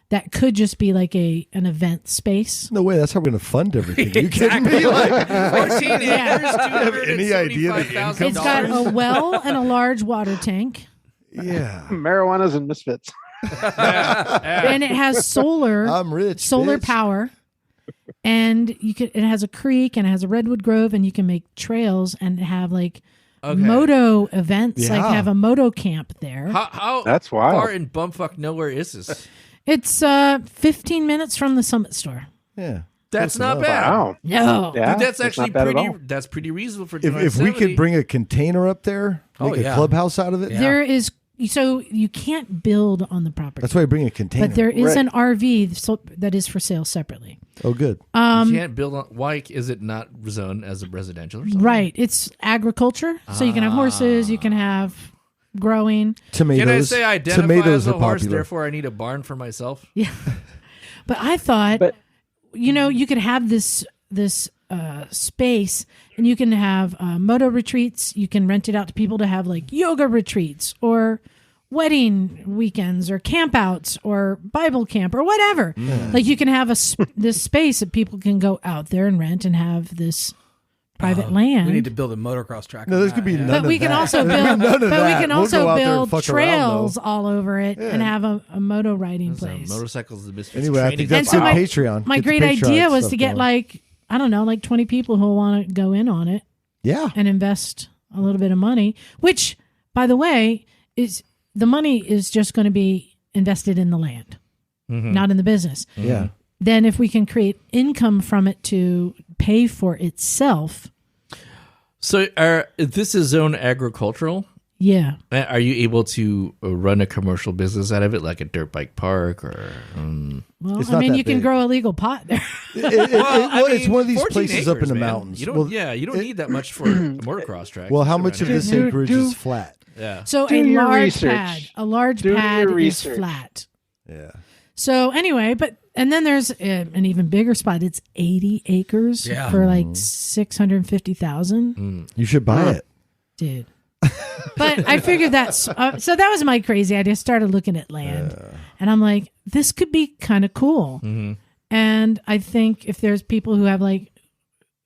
That could just be like an event space. No way. That's how we're going to fund everything. You kidding me? Like, 14 acres, have any idea the $275,000. It's got a well and a large water tank. yeah. Marijuana's and misfits. And it has solar I'm rich. solar bitch. power. And it has a creek and it has a redwood grove, and you can make trails and have like moto events, like have a moto camp there. How That's wild. far in bumfuck nowhere is this? It's 15 minutes from the Summit store. Yeah. That's Close not enough. bad. Wow. No. Yeah, Dude, that's actually not bad at all. pretty reasonable for If we could bring a container up there, make a clubhouse out of it, There is, so you can't build on the property. that's why I bring a container. But there is Right. an RV that is for sale separately. Oh, good. you can't build on. Why is it not zoned as a residential or something? Right. It's agriculture. So you can have horses, you can have growing. Tomatoes. Can I say I identify Tomatoes as a are horse, popular. therefore I need a barn for myself? Yeah. But I thought, But- you could have this space, and you can have moto retreats. You can rent it out to people to have like yoga retreats or wedding weekends or campouts or Bible camp or whatever. Like you can have this space that people can go out there and rent and have this private land. We need to build a motocross track. No, on there's that, going to be yeah. none But we of can that. also There'll be build. none of But we that. can We'll also go out there and build fuck around, trails though. all over it and have a moto riding place. Motorcycles, the misfits. Anyway, I think that's And good so Patreon. My Get the great Patreon idea was stuff to get going. like, I don't know, like 20 people who want to go in on it Yeah. and invest a little bit of money, which, by the way, is the money is just going to be invested in the land, not in the business. Yeah. Then if we can create income from it to pay for itself. So, this is zone agricultural. Yeah. Are you able to run a commercial business out of it, like a dirt bike park, or? Well, It's I not mean, that you can big. grow a legal pot there. Well, it's one of these 14 places up in acres, the man. mountains. You don't, you don't need that much for a motocross track. Well, how much of this acreage is flat? Yeah. So Do a your large research. pad, Do pad your is research. flat. Yeah. So anyway, and then there's an even bigger spot. It's 80 acres for like 650,000. You should buy it. Dude. But I figured that's so that was my crazy idea. I started looking at land and I'm like, this could be kind of cool. And I think if there's people who have like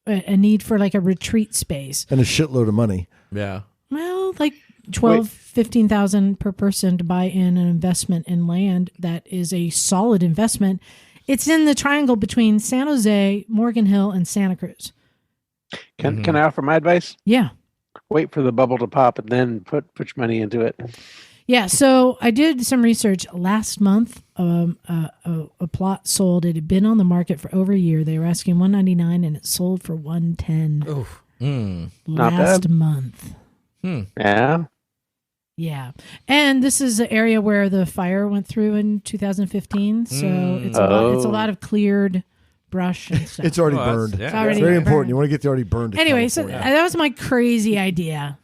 a need for like a retreat space, And a shitload of money. Yeah. well, like 15,000 per person to buy in an investment in land that is a solid investment. It's in the triangle between San Jose, Morgan Hill, and Santa Cruz. Can I offer my advice? Yeah. Wait for the bubble to pop and then put your money into it. Yeah, so I did some research last month. A plot sold. It had been on the market for over a year. They were asking $199, and it sold for $110 Not last bad. month. Yeah. Yeah, and this is an area where the fire went through in 2015. So it's a lot of cleared brush and stuff. It's already Oh, that's- burned. yeah. It's already It's very burned. important. You want to get the already burned. to Anyway, so California. that was my crazy idea.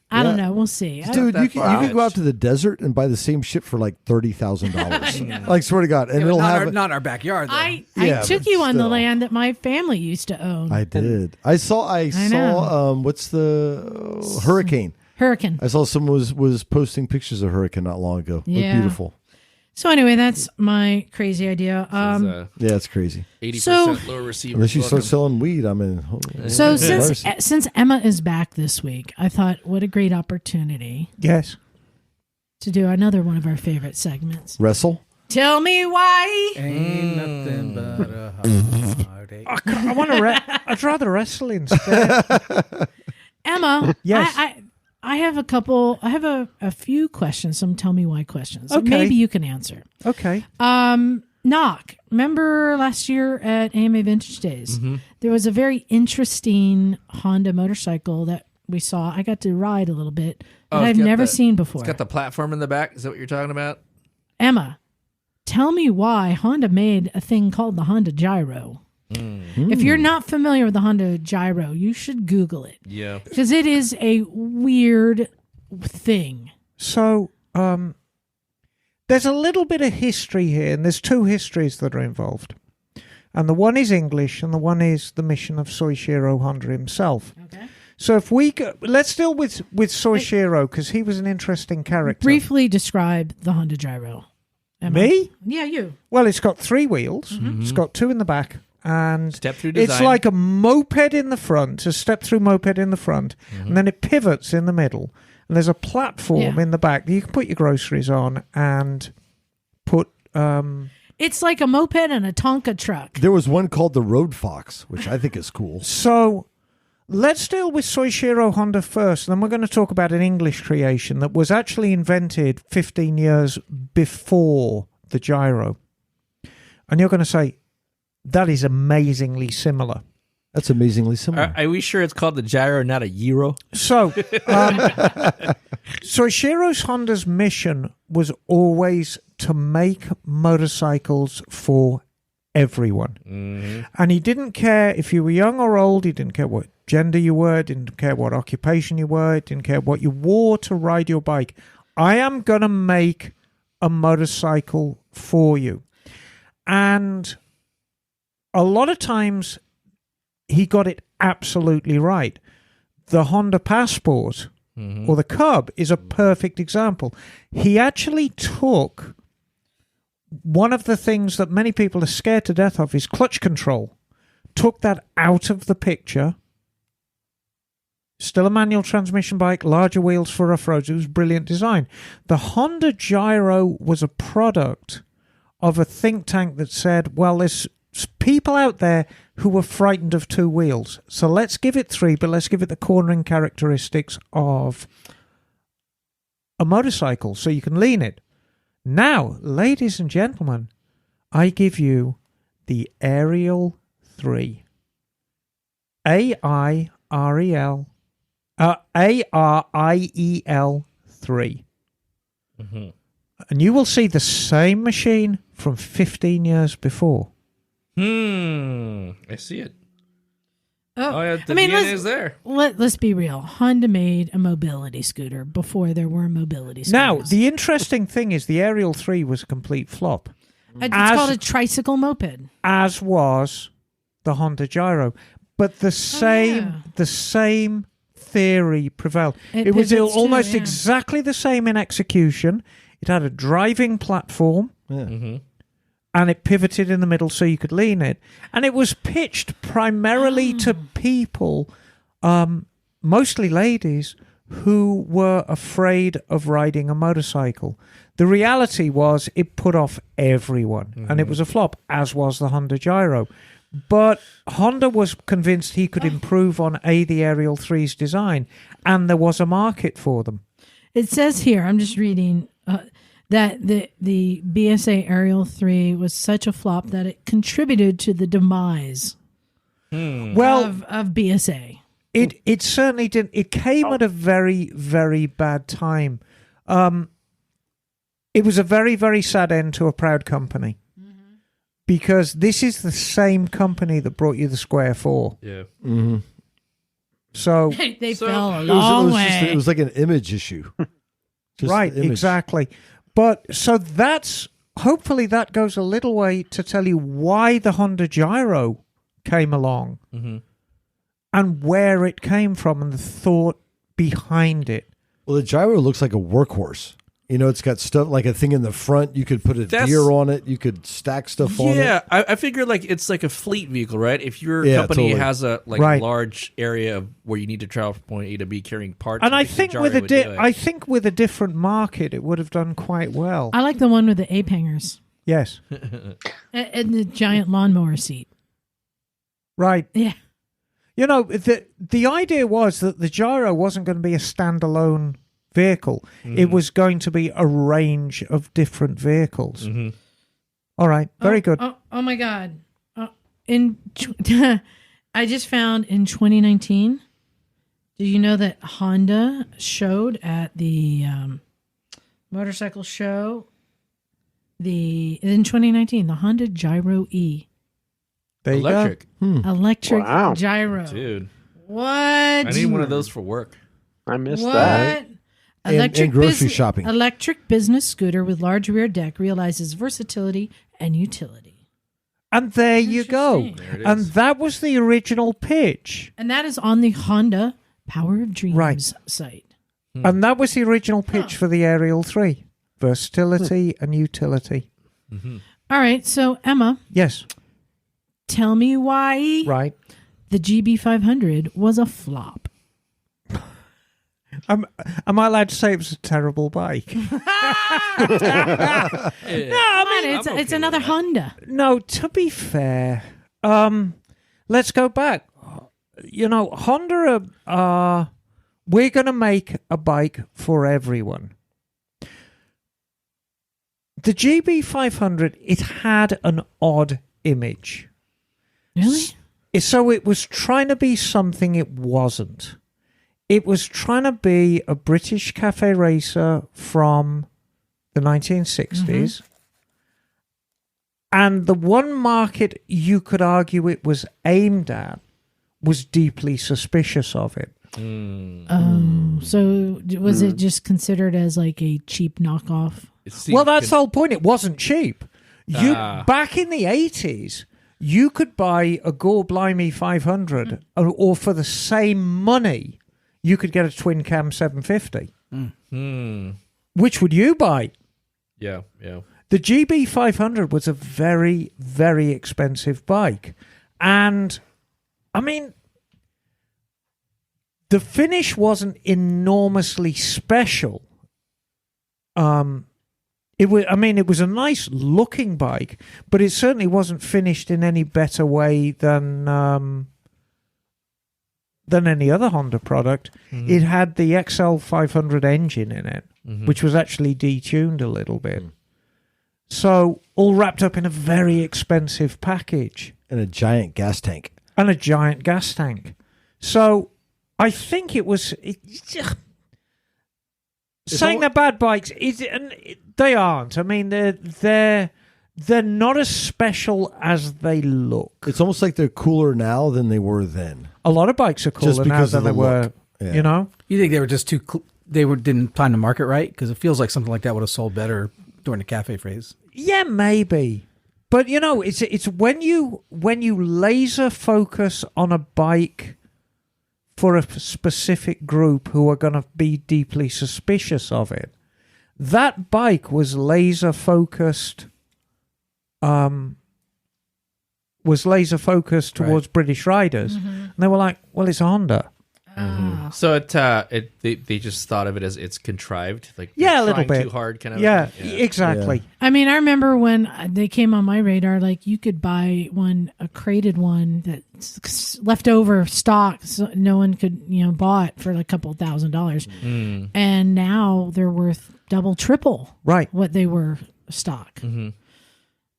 I don't know. We'll see. Dude, you can far-fetched. go out to the desert and buy the same shit for like $30,000. Like, swear to God, and it'll have. Not our backyard, though. I Yeah, took but you on the still. land that my family used to own. I did. I saw. know. What's the hurricane? Hurricane. I saw someone was posting pictures of hurricane not long ago. Looked Yeah. beautiful. So anyway, that's my crazy idea. Yeah, it's crazy. 80% So- lower receiver. Unless you start selling weed, I'm in. So Yeah. since Emma is back this week, I thought what a great opportunity Yes. to do another one of our favorite segments. Wrestle. Tell me why. Ain't nothing but a heartache. I'd rather wrestle instead. Emma, Yes. I have a few questions, some tell me why questions. Okay. Maybe you can answer. Okay. Knock. Remember last year at AMA Vintage Days, there was a very interesting Honda motorcycle that we saw. I got to ride a little bit that I've never seen before. It's got the platform in the back. Is that what you're talking about? Emma, tell me why Honda made a thing called the Honda Gyro. If you're not familiar with the Honda Gyro, you should Google it. Yeah. Because it is a weird thing. So, there's a little bit of history here, and there's two histories that are involved. And the one is English, and the one is the mission of Soichiro Honda himself. Okay. So if we go, let's deal with Soichiro, because he was an interesting character. Briefly describe the Honda Gyro. Emma. Me? Yeah, you. Well, it's got 3 wheels. It's got 2 in the back. And Step-through design. it's like a moped in the front, a step-through moped in the front, and then it pivots in the middle. And there's a platform in the back that you can put your groceries on and put... It's like a moped and a Tonka truck. There was one called the Road Fox, which I think is cool. So let's deal with Soichiro Honda first, and then we're going to talk about an English creation that was actually invented 15 years before the Gyro. And you're going to say, that is amazingly similar. That's amazingly similar. Are we sure it's called the Gyro, not a Gyro? So, Soichiro Honda's mission was always to make motorcycles for everyone. And he didn't care if you were young or old, he didn't care what gender you were, didn't care what occupation you were, didn't care what you wore to ride your bike. I am going to make a motorcycle for you. And a lot of times he got it absolutely right. The Honda Passport or the Cub is a perfect example. He actually took one of the things that many people are scared to death of is clutch control. Took that out of the picture. Still a manual transmission bike, larger wheels for rough roads. It was brilliant design. The Honda Gyro was a product of a think tank that said, well, there's people out there who were frightened of 2 wheels. So let's give it 3, but let's give it the cornering characteristics of a motorcycle so you can lean it. Now, ladies and gentlemen, I give you the Ariel 3. ARIEL 3. And you will see the same machine from 15 years before. I see it. Oh, yeah, the DNA is there. Let's be real. Honda made a mobility scooter before there were mobility scooters. Now, the interesting thing is the Ariel 3 was a complete flop. It's called a tricycle moped. As was the Honda Gyro. But the same theory prevailed. It was almost exactly the same in execution. It had a driving platform. Yeah. And it pivoted in the middle so you could lean it. And it was pitched primarily to people, mostly ladies, who were afraid of riding a motorcycle. The reality was it put off everyone, and it was a flop, as was the Honda Gyro. But Honda was convinced he could improve on the Ariel 3's design, and there was a market for them. It says here, I'm just reading... that the BSA Ariel 3 was such a flop that it contributed to the demise of BSA. It certainly did. It came at a very, very bad time. It was a very, very sad end to a proud company. Because this is the same company that brought you the Square 4. Yeah. So they fell a long way. It was like an image issue. Right, exactly. But so hopefully that goes a little way to tell you why the Honda Gyro came along and where it came from and the thought behind it. Well, the Gyro looks like a workhorse. You know, it's got stuff like a thing in the front. You could put a deer on it. You could stack stuff on it. Yeah, I figure like it's like a fleet vehicle, right? If your company has a large area of where you need to travel from point A to B carrying parts, and I think with a different market, it would have done quite well. I like the one with the ape hangers. Yes. And the giant lawnmower seat. Right. Yeah. You know, the idea was that the Gyro wasn't going to be a standalone vehicle. It was going to be a range of different vehicles. All right. Very good. Oh my God. I just found in 2019, do you know that Honda showed at the motorcycle show in 2019, the Honda Gyro E. There you Electric. go. Electric Wow. Gyro. Dude. What? I need one of those for work. I missed What? that. And grocery shopping. Electric business scooter with large rear deck realizes versatility and utility. And there you go. Interesting. There it And is. that was the original pitch. And that is on the Honda Power of Dreams Right. site. And that was the original pitch for the Aerial 3. Versatility and utility. All right. So, Emma, Yes. tell me why Right. the GB500 was a flop. Am I allowed to say it was a terrible bike? Come on, it's okay another with that. Honda. No, to be fair, let's go back. You know, Honda we're going to make a bike for everyone. The GB500, it had an odd image. Really? So it was trying to be something it wasn't. It was trying to be a British cafe racer from the 1960s. And the one market you could argue it was aimed at was deeply suspicious of it. So was it just considered as like a cheap knockoff? Well, that's the whole point. It wasn't cheap. Back in the 80s, you could buy a Gore Blimey 500, or for the same money, you could get a twin cam 750. Which would you buy? Yeah. The GB500 was a very, very expensive bike. And, I mean, the finish wasn't enormously special. It was a nice looking bike, but it certainly wasn't finished in any better way than any other Honda product. It had the XL500 engine in it, which was actually detuned a little bit. So, all wrapped up in a very expensive package. And a giant gas tank. So, I think it was... saying they're bad bikes, they aren't. I mean, they're not as special as they look. It's almost like they're cooler now than they were then. A lot of bikes are cooler Just now because than of they the were. look. Yeah. You know? You think they were just didn't time the market right? Because it feels like something like that would have sold better during the cafe phase. Yeah, maybe. But you know, it's when you laser focus on a bike for a specific group who are going to be deeply suspicious of it. That bike was laser focused. Towards British riders, and they were like, "Well, it's a Honda." So they just thought of it as it's contrived, like Yeah, a little trying bit. too hard, kind of. Yeah, thing. exactly. I mean, I remember when they came on my radar, like you could buy a crated one that's leftover stock, so no one could, bought for like a couple $1,000. And now they're worth double, triple Right. what they were stock.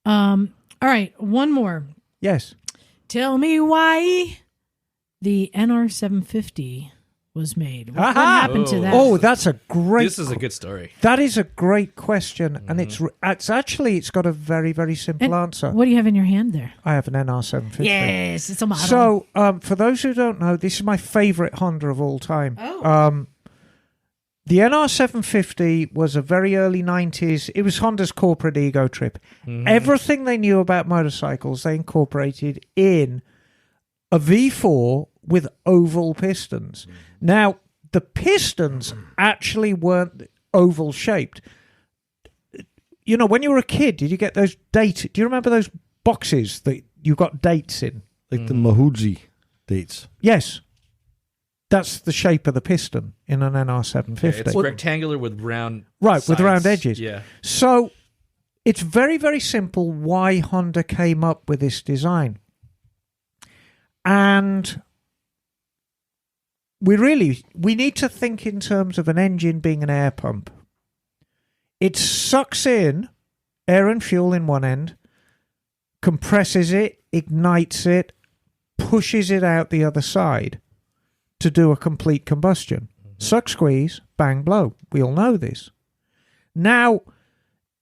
All right, one more. Yes. Tell me why the NR750 was made. What happened to that? Oh, that's a great. This is a good story. That is a great question, and it's got a very, very simple answer. What do you have in your hand there? I have an NR750. Yes, it's a model. So, for those who don't know, this is my favorite Honda of all time. The NR750 was a very early 90s. It was Honda's corporate ego trip. Everything they knew about motorcycles, they incorporated in a V4 with oval pistons. Now, the pistons actually weren't oval shaped. You know, when you were a kid, did you get those dates? Do you remember those boxes that you got dates in? Like the Mahuji dates. Yes. That's the shape of the piston in an NR750. It's rectangular with round Right, with sides. round edges. Yeah. So it's very, very simple why Honda came up with this design. And we need to think in terms of an engine being an air pump. It sucks in air and fuel in one end, compresses it, ignites it, pushes it out the other side to do a complete combustion. Suck, squeeze, bang, blow. We all know this. Now,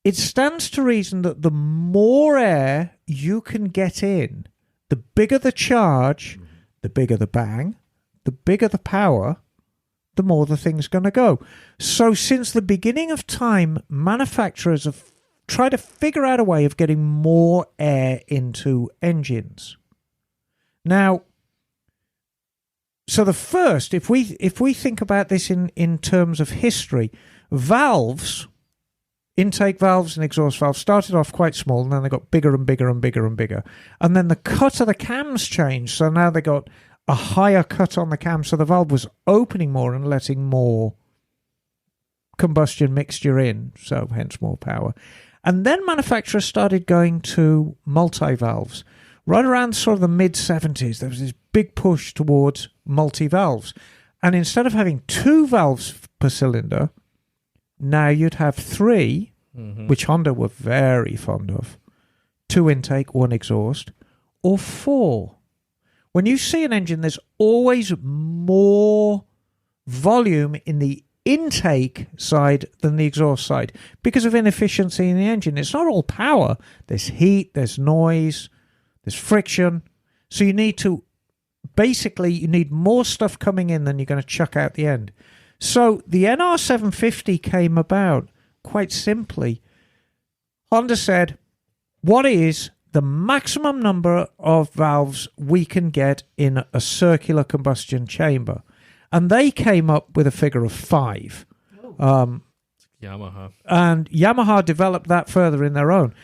it stands to reason that the more air you can get in, the bigger the charge, the bigger the bang, the bigger the power, the more the thing's going to go. So since the beginning of time, manufacturers have tried to figure out a way of getting more air into engines. Now, so the first, if we think about this in terms of history, valves, intake valves and exhaust valves started off quite small, and then they got bigger and bigger and bigger and bigger. And then the cut of the cams changed, so now they got a higher cut on the cam, so the valve was opening more and letting more combustion mixture in, so hence more power. And then manufacturers started going to multi-valves. Right around sort of the mid-70s, there was this big push towards multi-valves. And instead of having 2 valves per cylinder, now you'd have 3, which Honda were very fond of. 2 intake, 1 exhaust, or 4. When you see an engine, there's always more volume in the intake side than the exhaust side because of inefficiency in the engine. It's not all power. There's heat, there's noise, there's friction. So you need more stuff coming in than you're going to chuck out the end. So the NR750 came about quite simply. Honda said, what is the maximum number of valves we can get in a circular combustion chamber? And they came up with a figure of 5. Yamaha. And Yamaha developed that further in their own.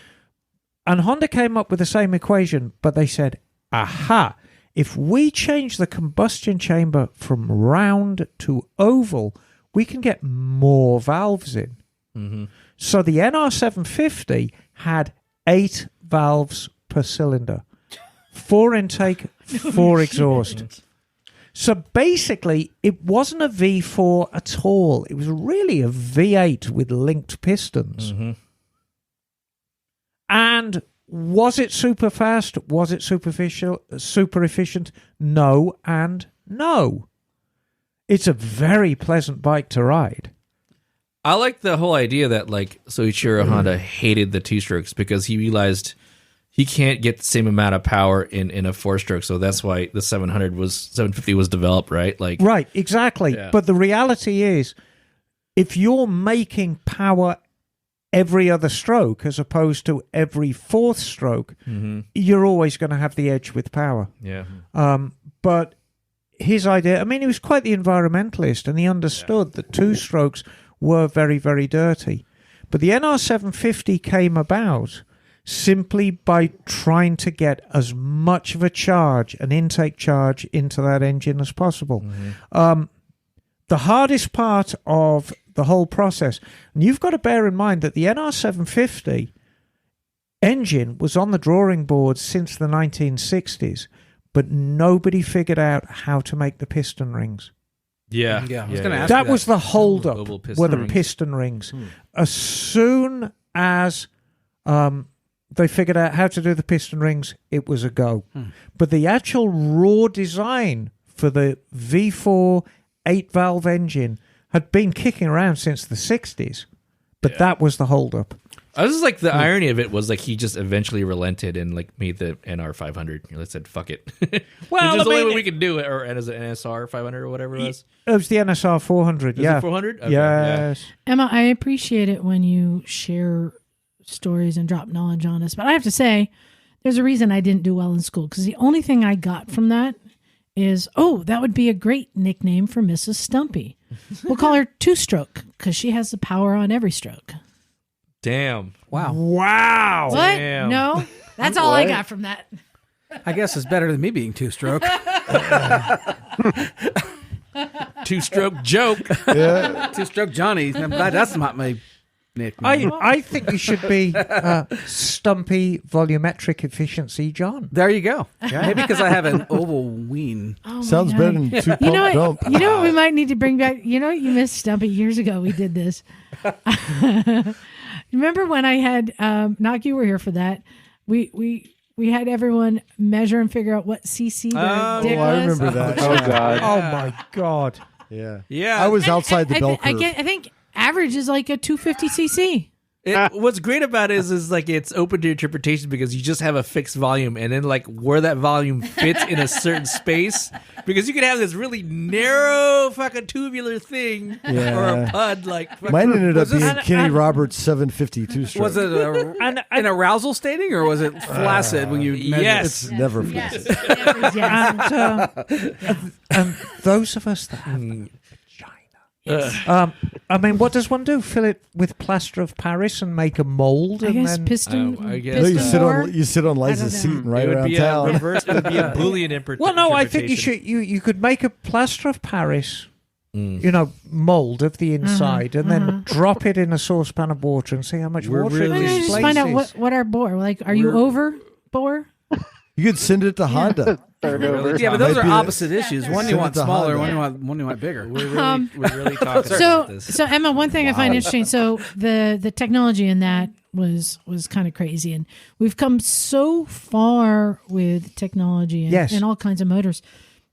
And Honda came up with the same equation, but they said, aha, if we change the combustion chamber from round to oval, we can get more valves in. So the NR750 had 8 valves per cylinder, 4 intake, 4 exhaust. So basically, it wasn't a V4 at all. It was really a V8 with linked pistons. And was it super fast? Was it super efficient? No and no. It's a very pleasant bike to ride. I like the whole idea that, like, Soichiro Honda hated the 2-strokes because he realized he can't get the same amount of power in a 4-stroke, so that's why the 750 was developed, right? Like, right, exactly. Yeah. But the reality is, if you're making power every other stroke as opposed to every 4th stroke, you're always going to have the edge with power. Yeah. But his idea, I mean, he was quite the environmentalist, and he understood that 2 strokes were very, very dirty. But the NR750 came about simply by trying to get as much of a charge, an intake charge, into that engine as possible. The hardest part of the whole process, and you've got to bear in mind that the NR750 engine was on the drawing board since the 1960s, but nobody figured out how to make the piston rings. Yeah. I was going to ask that was the hold-up, were the rings. piston rings. As soon as they figured out how to do the piston rings, it was a go. But the actual raw design for the V4 8-valve engine had been kicking around since the 60s, but that was the hold-up. I was just like, the irony of it was like he just eventually relented and like made the NR 500. They said, "Fuck it." Well, it's the only way we could do it, or as an NSR 500 or whatever it was. It was the NSR 400. Was it 400? Okay, yes. Yeah. Emma, I appreciate it when you share stories and drop knowledge on us, but I have to say, there's a reason I didn't do well in school, because the only thing I got from that is, that would be a great nickname for Mrs. Stumpy. We'll call her 2-stroke because she has the power on every stroke. Damn. Wow. What? Damn. No, that's all I got from that. I guess it's better than me being 2-stroke. 2-stroke joke. Yeah. 2-stroke Johnny. That's not my Nick. I think you should be Stumpy volumetric efficiency, John. There you go. Maybe because I have an oval ween. Oh Sounds my better God. than two You know pump what? dump. You know what we might need to bring back? You know what you missed, Stumpy? Years ago we did this. Remember when I had Knock, you were here for that. We had everyone measure and figure out what cc their dick I was. remember that. Oh God. Oh my God. Yeah. Yeah. I was outside the bell curve. I think average is like a 250 cc. What's great about it is like it's open to interpretation because you just have a fixed volume, and then like where that volume fits in a certain space, because you could have this really narrow fucking tubular thing or a pud like. Mine ended up being and- Kenny and- Roberts 752 stroke. Was it an arousal stating, or was it flaccid when you measured? Yes. It's never Yes. fixed. And those of us that have vagina. I mean, what does one do? Fill it with plaster of Paris and make a mold? I And guess then piston. I guess No, piston you sit on I Liza's don't seat know. and ride It would around be town. a reverse. It would be a Boolean interpretation. Well, no, I think you could make a plaster of Paris, mold of the inside, and then drop it in a saucepan of water and see how much We're water really- it Why don't you just find out displaces. what our bore? Like, are you over bore? You could send it to Honda. Third over. Yeah, but those Might are be opposite issues. One you Send want it to smaller, Honda. one you want bigger. We're really talking So, about this. so Emma, one thing I find interesting. So the technology in that was kind of crazy, and we've come so far with technology and, Yes. and all kinds of motors.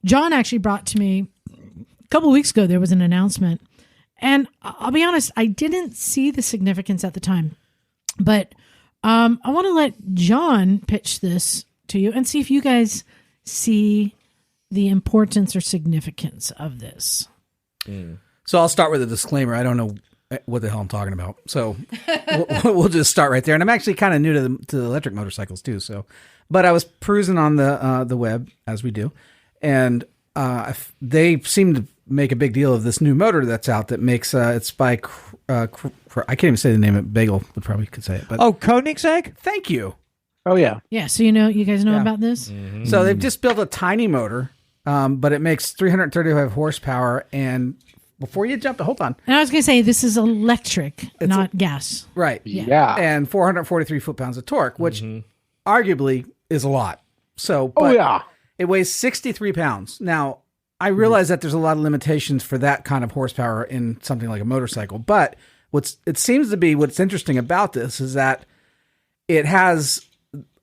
John actually brought to me a couple of weeks ago. There was an announcement, and I'll be honest, I didn't see the significance at the time, but I want to let John pitch this to you and see if you guys see the importance or significance of this. So I'll start with a disclaimer. I don't know what the hell I'm talking about. So we'll just start right there. And I'm actually kind of new to the electric motorcycles too. So, but I was perusing on the web as we do, and they seem to make a big deal of this new motor that's out that makes it's by I can't even say the name of it. Bagel would probably could say it. But Koenigsegg? thank you. Oh yeah. Yeah, so you guys know Yeah. about this? So they've just built a tiny motor, but it makes 335 horsepower. And before you jump, hold on. And I was going to say this is electric, not gas. Right. Yeah. And 443 foot-pounds of torque, which arguably is a lot. So, Oh but yeah. it weighs 63 pounds. Now, I realize that there's a lot of limitations for that kind of horsepower in something like a motorcycle, but what's interesting about this is that it has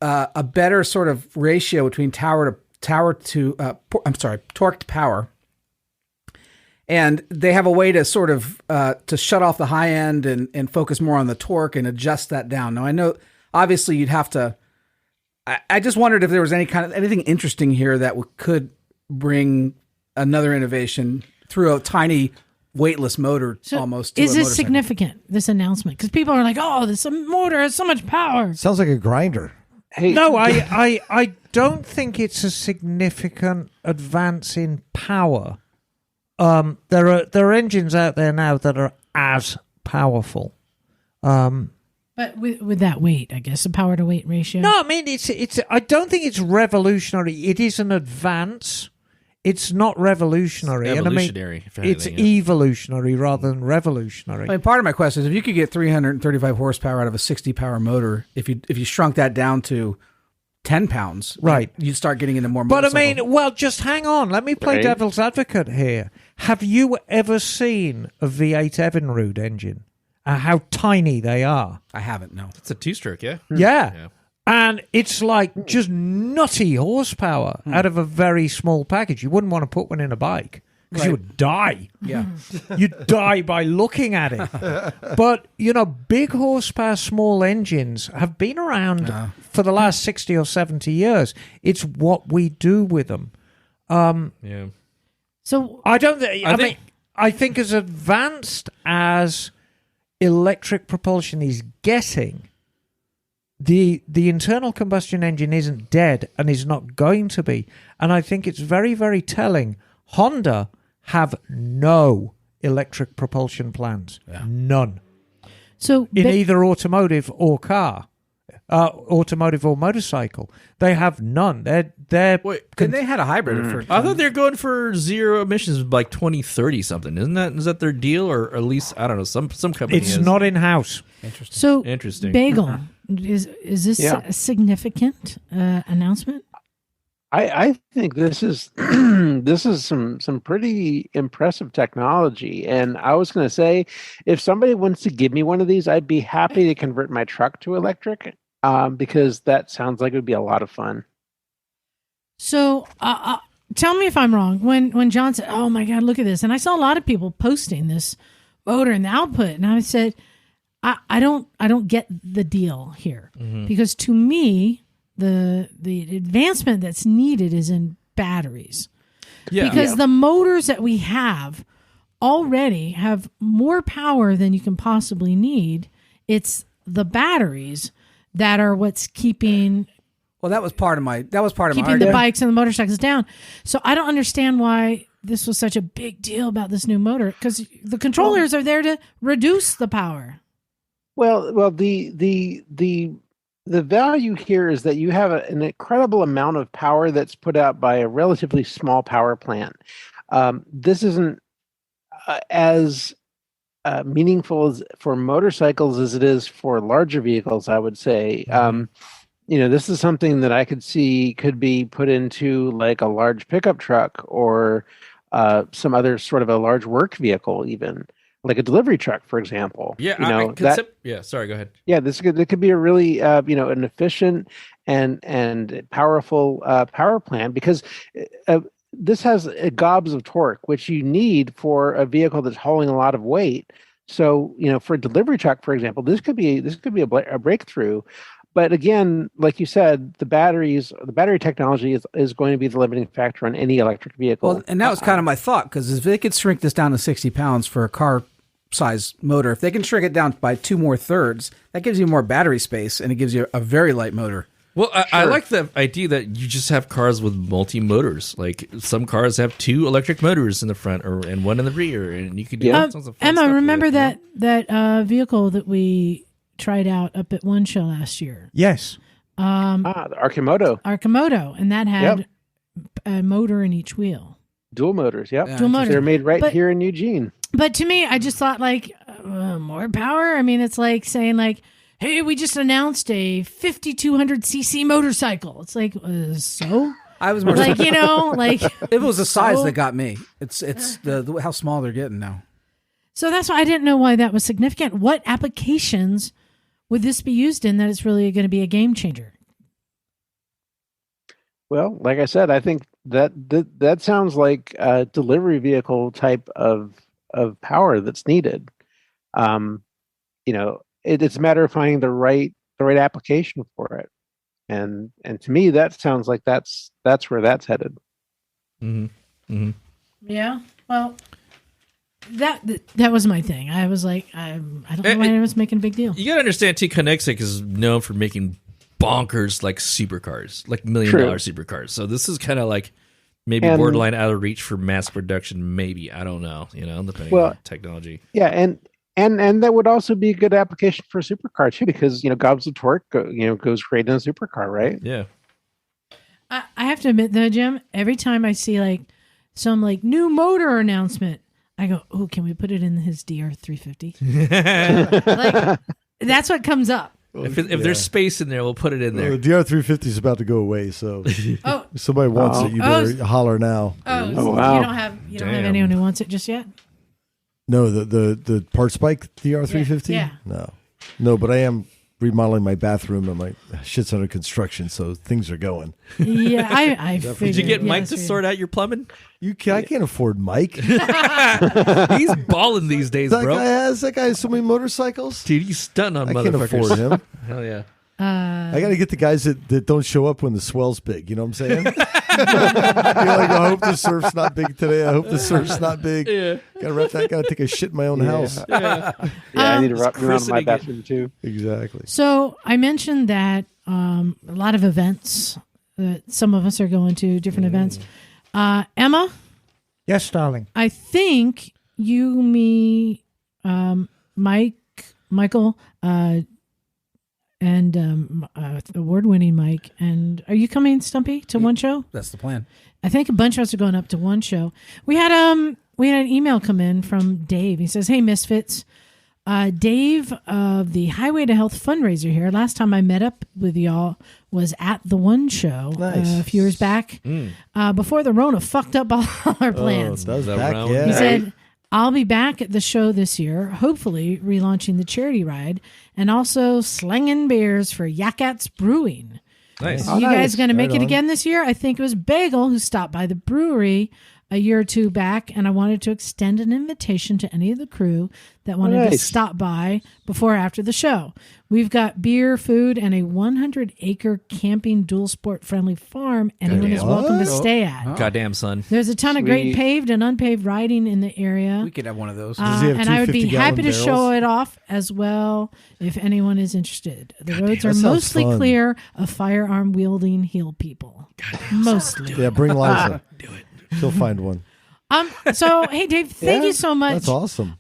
a better sort of ratio between torque to power. And they have a way to sort of to shut off the high end and focus more on the torque and adjust that down. Now I know obviously you'd have to. I just wondered if there was anything interesting here that could bring another innovation through a tiny weightless motor almost. To Is a this motorcycle. significant, this announcement? Because people are like, oh, this motor has so much power. Sounds like a grinder. Hey. No, I don't think it's a significant advance in power. There are engines out there now that are as powerful. But with that weight, I guess, the power to weight ratio. No, I mean it's. I don't think it's revolutionary. It is an advance. It's not revolutionary. Evolutionary, if And I mean, it's anything, yeah. evolutionary rather than revolutionary. I mean, part of my question is if you could get 335 horsepower out of a 60 power motor, if you shrunk that down to 10 pounds, Right. you'd start getting into more. But I motorcycle. mean, well, just hang on. Let me play Right. devil's advocate here. Have you ever seen a V8 Evinrude engine? How tiny they are. I haven't. No. It's a two-stroke, yeah. Yeah. And it's like just nutty horsepower out of a very small package. You wouldn't want to put one in a bike because you would die. Yeah. You'd die by looking at it. But, big horsepower, small engines have been around for the last 60 or 70 years. It's what we do with them. Yeah. So I think as advanced as electric propulsion is getting, the internal combustion engine isn't dead and is not going to be. And I think it's very, very telling. Honda have no electric propulsion plans. None. So In either automotive or car. automotive or motorcycle. They have none. They're Wait, they had a hybrid for. I thought they're going for zero emissions by 2030 something. Is that their deal, or at least I don't know. Some company. It's not in house. Interesting. So Interesting. Bagel, is this a significant announcement? I think this is this is some pretty impressive technology. And I was going to say, if somebody wants to give me one of these, I'd be happy to convert my truck to electric, because that sounds like it would be a lot of fun. So tell me if I'm wrong. When John said, "Oh my God, look at this," and I saw a lot of people posting this motor and the output, and I said, I don't get the deal here, because to me, the advancement that's needed is in batteries. Because the motors that we have already have more power than you can possibly need. It's the batteries that are what's keeping. Well, that was part of my keeping the bikes and the motorcycles down. So I don't understand why this was such a big deal about this new motor, because the controllers are there to reduce the power. Well, the value here is that you have an incredible amount of power that's put out by a relatively small power plant. This isn't as meaningful for motorcycles as it is for larger vehicles, I would say. This is something that I could see could be put into like a large pickup truck or some other sort of a large work vehicle, even like a delivery truck, for example. Yeah, sorry, go ahead. Yeah, it could be a really an efficient and powerful power plant, because this has gobs of torque, which you need for a vehicle that's hauling a lot of weight. So for a delivery truck, for example, this could be a breakthrough. But again, like you said, the battery technology is going to be the limiting factor on any electric vehicle. Well, and that was kind of my thought, because if they could shrink this down to 60 pounds for a car size motor, if they can shrink it down by 2 more thirds, that gives you more battery space, and it gives you a very light motor. Well, I like the idea that you just have cars with multi-motors. Like some cars have 2 electric motors in the front and 1 in the rear, and you could do all sorts of fun Emma, stuff remember with it, that vehicle that we tried out up at one show last year? Yes. The Arcimoto. Arcimoto, and that had a motor in each wheel. Dual motors, Dual motors. They're made here in Eugene. But to me, I just thought more power. I mean, it's like saying hey, we just announced a 5,200cc motorcycle. It's like, so? I was more it was the size that got me. It's the how small they're getting now. So that's why I didn't know why that was significant. What applications would this be used in that it's really going to be a game changer? Well, like I said, I think that sounds like a delivery vehicle type of power that's needed. It's a matter of finding the right application for it, and to me, that sounds like that's where that's headed. Mm-hmm. Mm-hmm. Yeah. Well, that was my thing. I was like, I don't know why I was making a big deal. You got to understand, too, Koenigsegg is known for making bonkers like supercars, like $1 million supercars. So this is kind of like maybe borderline out of reach for mass production. Maybe, I don't know. Depending on technology. Yeah, and that would also be a good application for a supercar too, because gobs of torque goes great in a supercar, right? Yeah. I have to admit though, Jim, every time I see some new motor announcement, I go, "Oh, can we put it in his DR350?" That's what comes up. If there's space in there, we'll put it in there. The DR350 is about to go away, so if somebody wants it, you better holler now. Wow. You don't have anyone who wants it just yet? No, the parts bike DR350? Yeah. No, but I am remodeling my bathroom, and my shit's under construction, so things are going. Yeah, I figured. Did you get Mike to sort out your plumbing? I can't afford Mike. He's balling these days, bro. That guy has so many motorcycles. Dude, he's stunting on motherfuckers. I can't afford him. Hell yeah. I got to get the guys that don't show up when the swell's big. You know what I'm saying? I hope the surf's not big today. I hope the surf's not big. Yeah. Got to take a shit in my own house. Yeah, I need to wrap around my bathroom too. Exactly. So I mentioned that a lot of events that some of us are going to, different events. Emma? Yes, darling. I think you, me, Michael, and and award-winning mic. And are you coming, Stumpy, to one show? That's the plan. I think a bunch of us are going up to one show. We had an email come in from Dave. He says, "Hey, Misfits, Dave of the Highway to Health fundraiser here. Last time I met up with y'all was at the one show a few years back, before the Rona fucked up all our plans. Does that Back, yeah. He said, I'll be back at the show this year, hopefully relaunching the charity ride and also slinging beers for Yakats Brewing. Nice. You guys going to make Right it on. again this year? I think it was Bagel who stopped by the brewery a year or two back, and I wanted to extend an invitation to any of the crew that wanted to stop by before or after the show. We've got beer, food, and a 100-acre camping dual sport friendly farm anyone is welcome to stay at. Goddamn, son. There's a ton of great paved and unpaved riding in the area. We could have one of those. Does he have And I would be 250-gallon happy to show barrels? it off as well if anyone is interested. The roads are that sounds mostly fun. clear of firearm-wielding heel people. Mostly. Yeah, bring Liza. Do it. She'll find one. So, hey, Dave, thank you so much. That's awesome.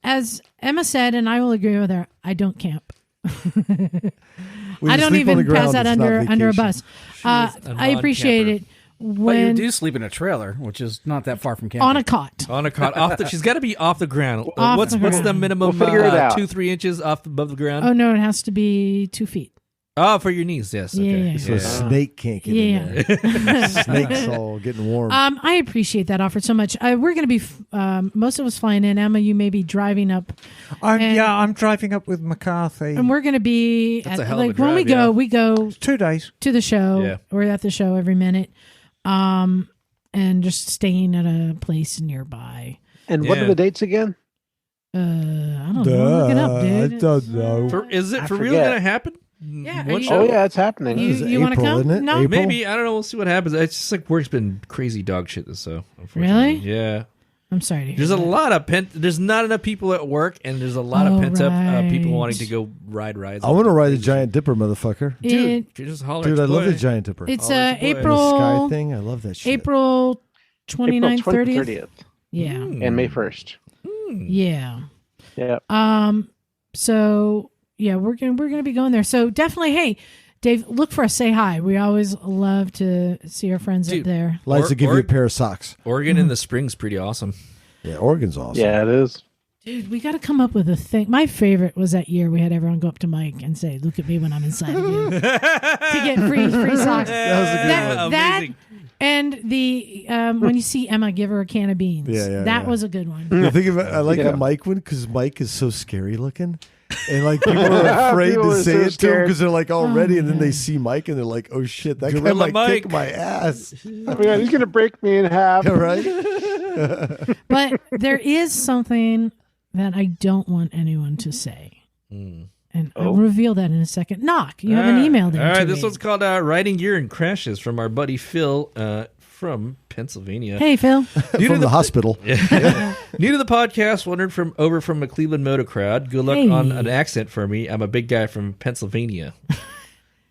As Emma said, and I will agree with her, I don't camp. We I just don't sleep on the even pass ground. that It's not under a vacation. bus. I appreciate it But you when do sleep in a trailer, which is not that far from camping. on a cot. On a cot, she's got to be off the ground. Off What's the the ground. minimum? We'll figure it out. 2-3 inches above the ground. Oh no, it has to be 2 feet. Oh, for your knees, yes. Okay. Yeah. So a snake can't get in there. Snake's all getting warm. I appreciate that offer so much. We're going to be most of us flying in. Emma, you may be driving up. I'm driving up with McCarthy. And we're going to be That's at, a hell of a like when drive, we go 2 days. to the show. Yeah. We're at the show every minute, and just staying at a place nearby. And what are the dates again? I don't know. Look it up, dude. I don't know. Is it I for real forget. going to happen? Yeah, One are you- show? Oh yeah, it's happening. You want to April, come? isn't it? No, April? Maybe. I don't know. We'll see what happens. It's just like work's been crazy dog shit. So unfortunately. Really? Yeah. I'm sorry to hear There's a that. lot of There's not enough people at work, and there's a lot of pent up people right. wanting to go ride rides. I want to ride the Giant Dipper, motherfucker. Dude, you just holler. Dude, at I your love boy. the Giant Dipper. It's Oh, it's April The sky thing. I love that shit. April 29th, April 30th. 30th Yeah. and May 1st. Yeah. Yeah. So yeah, we're gonna be going there. So definitely, hey, Dave, look for us. Say hi. We always love to see our friends up Dude. there. Liza, give you a pair of socks. Oregon in the spring's pretty awesome. Yeah, Oregon's awesome. Yeah, it is. Dude, we got to come up with a thing. My favorite was that year we had everyone go up to Mike and say, "Look at me when I'm inside of you," to get free socks. That was a good one. That Amazing. and the when you see Emma, give her a can of beans. Yeah, that yeah. was a good one. I think of it, I like Yeah. the Mike one because Mike is so scary looking. And like people are afraid People to are say so it to him scared. because they're like all ready, and then man. they see Mike and they're like, "Oh shit, that guy Gorilla might kick Mike. my ass." Oh my God, he's gonna break me in half. Yeah, right? But there is something that I don't want anyone to say. And I'll reveal that in a second. Knock. You have an email there. All right, to this read. one's called Riding Gear and Crashes from our buddy Phil from Pennsylvania. Hey, Phil. From the hospital. New to the podcast, wondered from a Cleveland moto crowd. Good luck Hey. on an accent for me. I'm a big guy from Pennsylvania.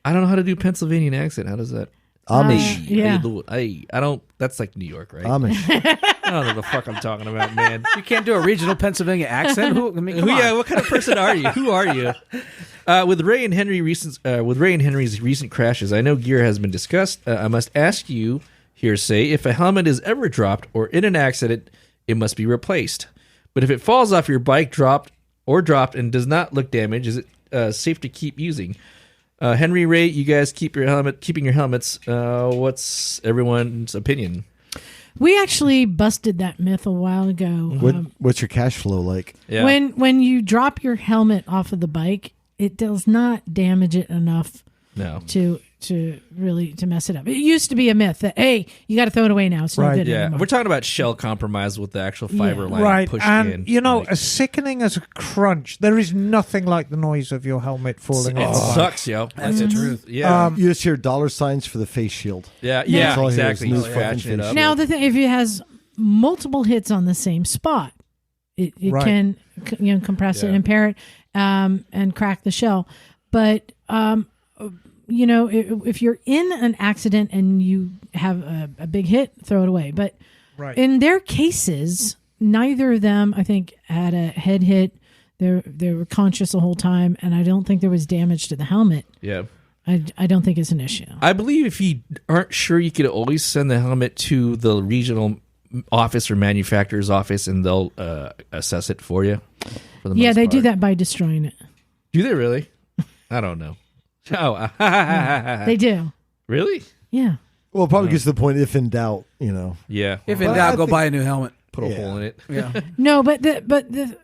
I don't know how to do Pennsylvanian accent. How does that? Amish. Yeah. How you do it? Hey, I don't. That's like New York, right? Amish. I don't know what the fuck I'm talking about, man. You can't do a regional Pennsylvania accent. Who? I mean, come on. Yeah, what kind of person are you? Who are you? With Ray and Henry's recent crashes, I know gear has been discussed. I must ask you, hearsay, if a helmet is ever dropped or in an accident, it must be replaced. But if it falls off your bike, dropped and does not look damaged, is it safe to keep using? Henry, Ray, you guys keeping your helmets. What's everyone's opinion? We actually busted that myth a while ago. What's your cash flow like? Yeah. When you drop your helmet off of the bike, it does not damage it enough No. to really to mess it up. It used to be a myth that, hey, you got to throw it away now. It's not Right. good Yeah, anymore. we're talking about shell compromise with the actual fiber line Right, pushed and in. you know, Like, as sickening as a crunch, there is nothing like the noise of your helmet falling it off. the bike. sucks, yo. That's the truth. Yeah, You just hear dollar signs for the face shield. yeah, That's all I hear is exactly. new He's fucking patching it face up. Now the thing, if it has multiple hits on the same spot, it Right. can compress it, Yeah. impair it, and crack the shell. But if you're in an accident and you have a big hit, throw it away. But Right. in their cases, neither of them, I think, had a head hit. They were conscious the whole time, and I don't think there was damage to the helmet. Yeah. I don't think it's an issue. I believe if you aren't sure, you could always send the helmet to the regional office or manufacturer's office, and they'll assess it for you. For the most They part. do that by destroying it. Do they really? I don't know. Oh, They do. Really? Yeah. Well, it probably gets to the point, if in doubt, Yeah. If in doubt, go buy a new helmet. Put a hole in it. Yeah. No, but the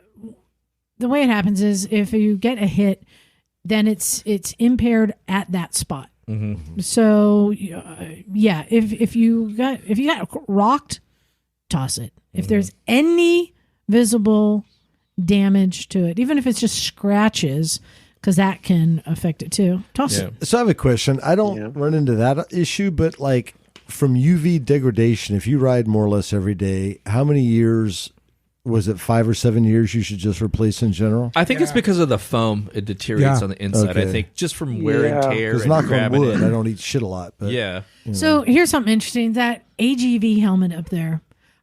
way it happens is if you get a hit, then it's impaired at that spot. Mm-hmm. So if you got rocked, toss it. If there's any visible damage to it, even if it's just scratches, because that can affect it too, toss it. So I have a question. I don't run into that issue, but like from UV degradation, if you ride more or less every day, how many years? Was it 5 or 7 years you should just replace in general? I think it's because of the foam. It deteriorates on the inside. Okay. I think just from wear and tear. Because and knock on grabbing wood, it. I don't eat shit a lot. But, Yeah. So here's something interesting. That AGV helmet up there,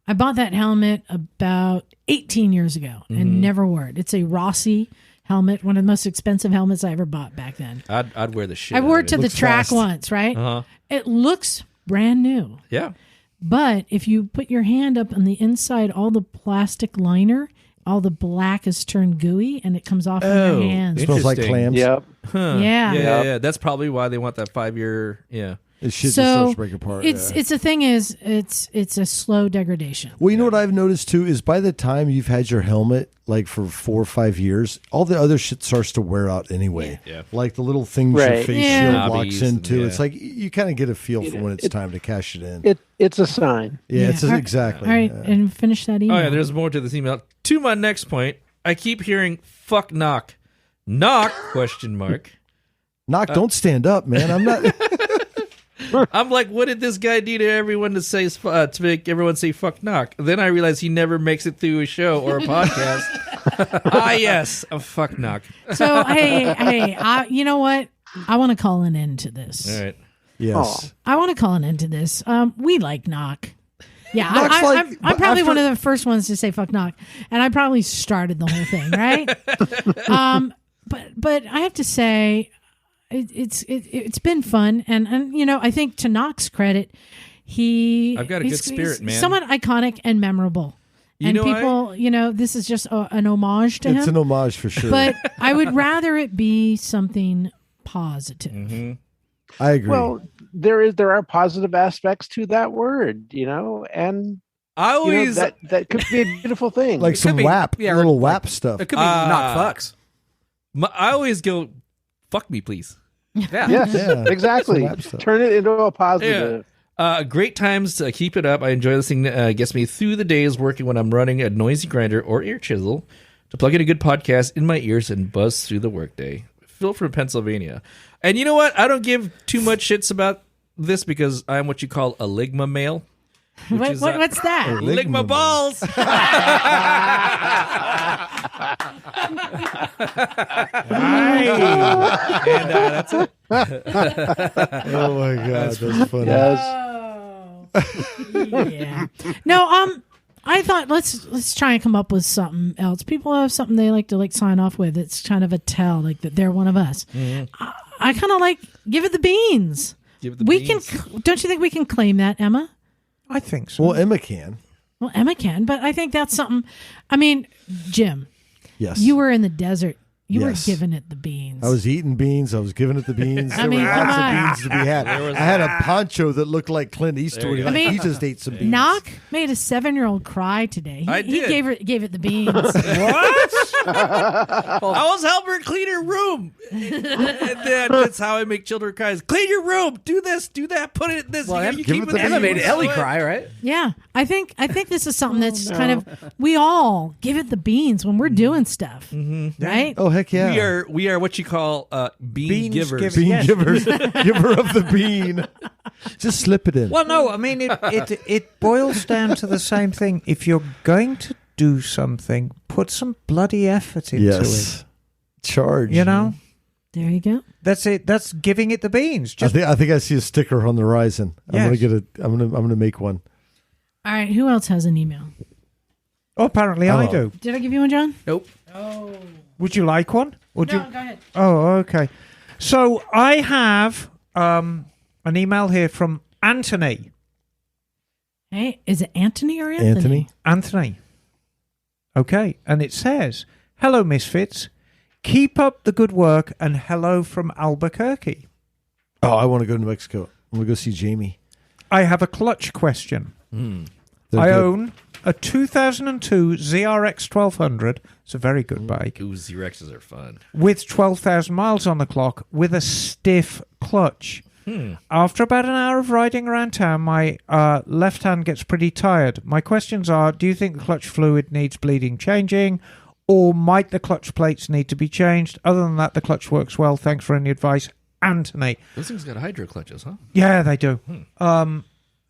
I bought that helmet about 18 years ago and never wore it. It's a Rossi helmet, one of the most expensive helmets I ever bought back then. I'd wear the shit. I wore out it of to the Looks track fast. once, right? Uh-huh. It looks brand new. Yeah. But if you put your hand up on the inside, all the plastic liner, all the black is turned gooey and it comes off on your hands. Smells like Interesting. clams. Yep. Huh. Yeah. Yeah. That's probably why they want that 5-year. Yeah. It shit just So starts to break apart. it's the thing is it's a slow degradation. Well, you know what I've noticed too is by the time you've had your helmet like for 4 or 5 years, all the other shit starts to wear out anyway. Yeah. Like the little things your Right. face Yeah. shield Knobbies locks into. and- It's like you kind of get a feel for when it's it- time to cash it in. It's a sign. It's All right. exactly. All right, yeah. and finish that email. Oh, yeah. There's more to this email. To my next point, I keep hearing "fuck knock," knock ? Knock, don't stand up, man. I'm not. I'm like, what did this guy do to everyone to say to make everyone say "fuck knock"? Then I realize he never makes it through a show or a podcast. Yes, a fuck knock. So hey, you know what? I want to call an end to this. All right. Yes. I want to call an end to this. We like knock. Yeah, Knock's like- I'm but probably after- one of the first ones to say fuck knock, and I probably started the whole thing, right? But I have to say, it's been fun, and I think to Knock's credit, I've got a good he's spirit, man. somewhat iconic and memorable, You and know people, this is just an homage to It's him. an homage for sure. But I would rather it be something positive. Mm-hmm. I agree. Well, there are positive aspects to that word, and I always that could be a beautiful thing. like some be- WAP, yeah, little like- WAP stuff. It could be not fucks. I always go, "Fuck me, please." Yeah. yes, Yeah. exactly. Some WAP stuff. Turn it into a positive. Great times. Keep it up. I enjoy listening. Gets me through the days working when I'm running a noisy grinder or ear chisel to plug in a good podcast in my ears and buzz through the workday. Phil from Pennsylvania. And you know what? I don't give too much shits about this because I'm what you call a ligma male. What's that? Ligma balls. And that's it. Oh my god, that's funny. Yes. Yeah. No, I thought let's try and come up with something else. People have something they like to sign off with. It's kind of a tell, like that they're one of us. I kind of like give it the beans. Give it the We beans. can. Don't you think we can claim that, Emma? I think so. Well, Emma can. Well, Emma can, but I think that's something. I mean, Jim, Yes. you were in the desert. You Yes. were giving it the beans. I was eating beans. I was giving it the beans. I There mean, were come lots on. of beans to be had. There was I had a a lot. poncho that looked like Clint Eastwood. you go. I mean, He just ate some beans. Knock made a 7-year-old cry today. I He did. gave it the beans. I was helping her clean her room. And then that's how I make children cry. Is clean your room. Do this. Do that. Put it in this. Well, you give keep it the Emma made beans. Ellie cry, right? Yeah, I think this is something that's kind of we all give it the beans when we're doing stuff, right? Oh heck yeah! We are what you call bean Beans givers. givers. Bean Yes. givers, giver of the bean. Just slip it in. Well, no, I mean, it boils down to the same thing. If you're going to do something, put some bloody effort into Yes. Charge. it. You know? There you go. That's it. That's giving it the beans. I think I see a sticker on the horizon. I'm Yes. gonna get I'm gonna make one. All right, who else has an email? Oh, apparently I Oh. do. Did I give you one, John? Nope. Oh, Would you like one? Or No, go ahead. Oh, okay. So I have an email here from Anthony. Hey, is it Anthony or Anthony? Anthony? Anthony. Okay, and it says, "Hello, Misfits. Keep up the good work, and hello from Albuquerque. Oh, I want to go to Mexico. I'm going to go see Jamie. I have a clutch question. I own a 2002 ZRX 1200. It's a very good bike. Ooh, ZRXs are fun. With 12,000 miles on the clock with a stiff clutch. After about an hour of riding around town, my left hand gets pretty tired. My questions are, do you think the clutch fluid needs bleeding changing, or might the clutch plates need to be changed? Other than that, the clutch works well. Thanks for any advice, Anthony." Those things got hydro clutches, huh? Yeah, they do.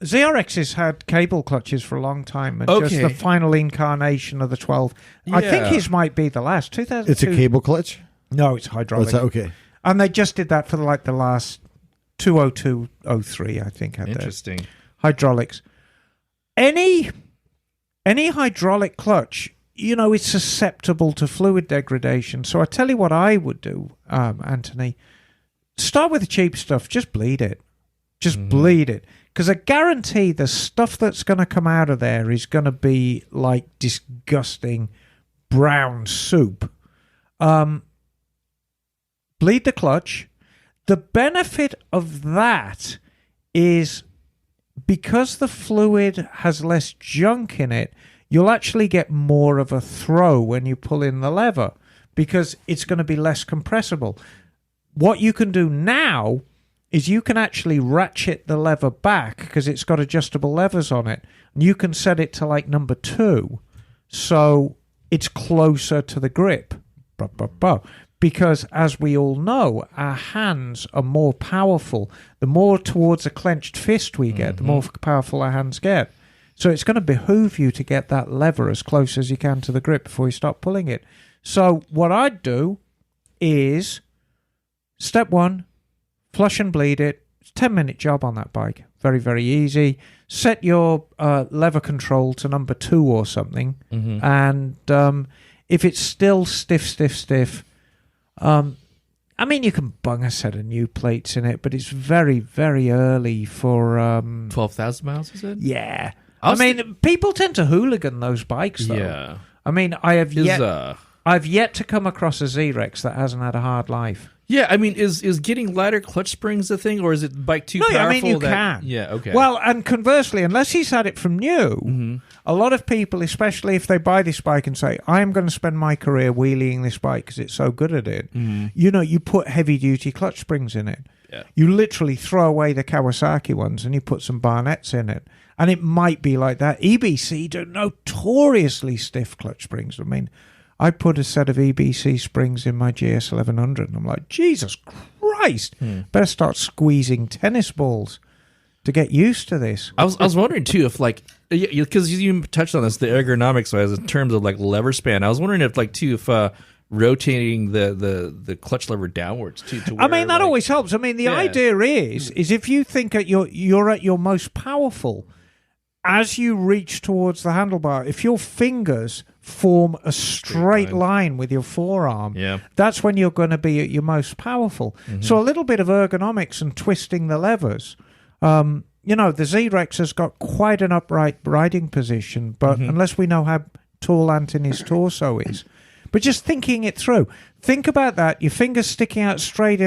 ZRXs had cable clutches for a long time, and just the final incarnation of the 12. I think his might be the last. 2002. It's a cable clutch? No, it's hydraulic. Okay. And they just did that for like the last 202, 03, I think. Had Interesting. Hydraulics. Any hydraulic clutch, it's susceptible to fluid degradation. So I tell you what I would do, Anthony. Start with the cheap stuff. Just bleed it. Just bleed it. Because I guarantee the stuff that's going to come out of there is going to be like disgusting brown soup. Bleed the clutch. The benefit of that is because the fluid has less junk in it, you'll actually get more of a throw when you pull in the lever because it's going to be less compressible. What you can do now is you can actually ratchet the lever back because it's got adjustable levers on it. And you can set it to like number 2 so it's closer to the grip. Because, as we all know, our hands are more powerful. The more towards a clenched fist we get, the more powerful our hands get. So it's going to behoove you to get that lever as close as you can to the grip before you start pulling it. So what I'd do is, step 1, flush and bleed it. It's a 10-minute job on that bike. Very, very easy. Set your lever control to number 2 or something. And if it's still stiff, you can bung a set of new plates in it, but it's very, very early for 12,000 miles, is it? Yeah. People tend to hooligan those bikes, though. Yeah. I've yet to come across a ZRX that hasn't had a hard life. Yeah, is getting lighter clutch springs a thing, or is it bike too powerful? You can. Yeah, okay. Well, and conversely, unless he's had it from new, a lot of people, especially if they buy this bike and say, I'm going to spend my career wheeling this bike because it's so good at it, you put heavy-duty clutch springs in it. Yeah. You literally throw away the Kawasaki ones and you put some Barnett's in it. And it might be like that. EBC do notoriously stiff clutch springs. I put a set of EBC springs in my GS 1100 and I'm like, Jesus Christ, better start squeezing tennis balls to get used to this. I was wondering too if because you touched on this, the ergonomics wise in terms of like lever span. I was wondering if rotating the clutch lever downwards too. To where, that always helps. The idea is if you think you're at your most powerful, as you reach towards the handlebar, if your fingers form a straight line with your forearm, that's when you're going to be at your most powerful. So a little bit of ergonomics and twisting the levers. The ZRX has got quite an upright riding position, but unless we know how tall Anthony's torso is. But just thinking it through. Think about that. Your fingers sticking out straight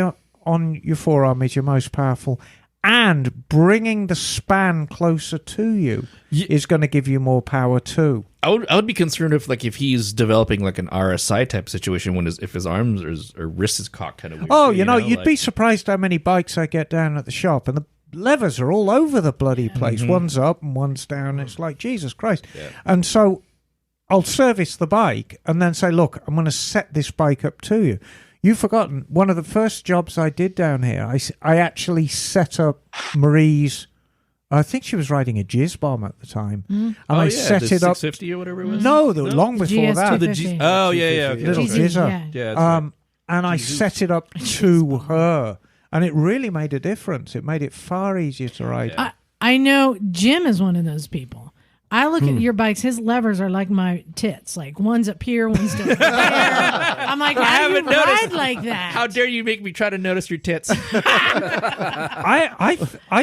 on your forearm is your most powerful. And bringing the span closer to you is going to give you more power too. I would be concerned if he's developing like an RSI type situation if his arms or wrist is cocked kind of weird. Oh, you'd be surprised how many bikes I get down at the shop, and the levers are all over the bloody place. One's up and one's down. It's like, Jesus Christ. Yeah. And so I'll service the bike and then say, look, I'm going to set this bike up to you. You've forgotten, one of the first jobs I did down here, I actually set up Marie's, I think she was riding a Jizz Bomb at the time. And I set it up. 650 or whatever it was? No, long before that. Oh, yeah. Okay. Little Jizzer. Yeah, right. And I set it up to her. And it really made a difference. It made it far easier to ride. I know Jim is one of those people. I look at your bikes. His levers are like my tits. Like one's up here, one's down there. I'm like, how do you ride like that? How dare you make me try to notice your tits? I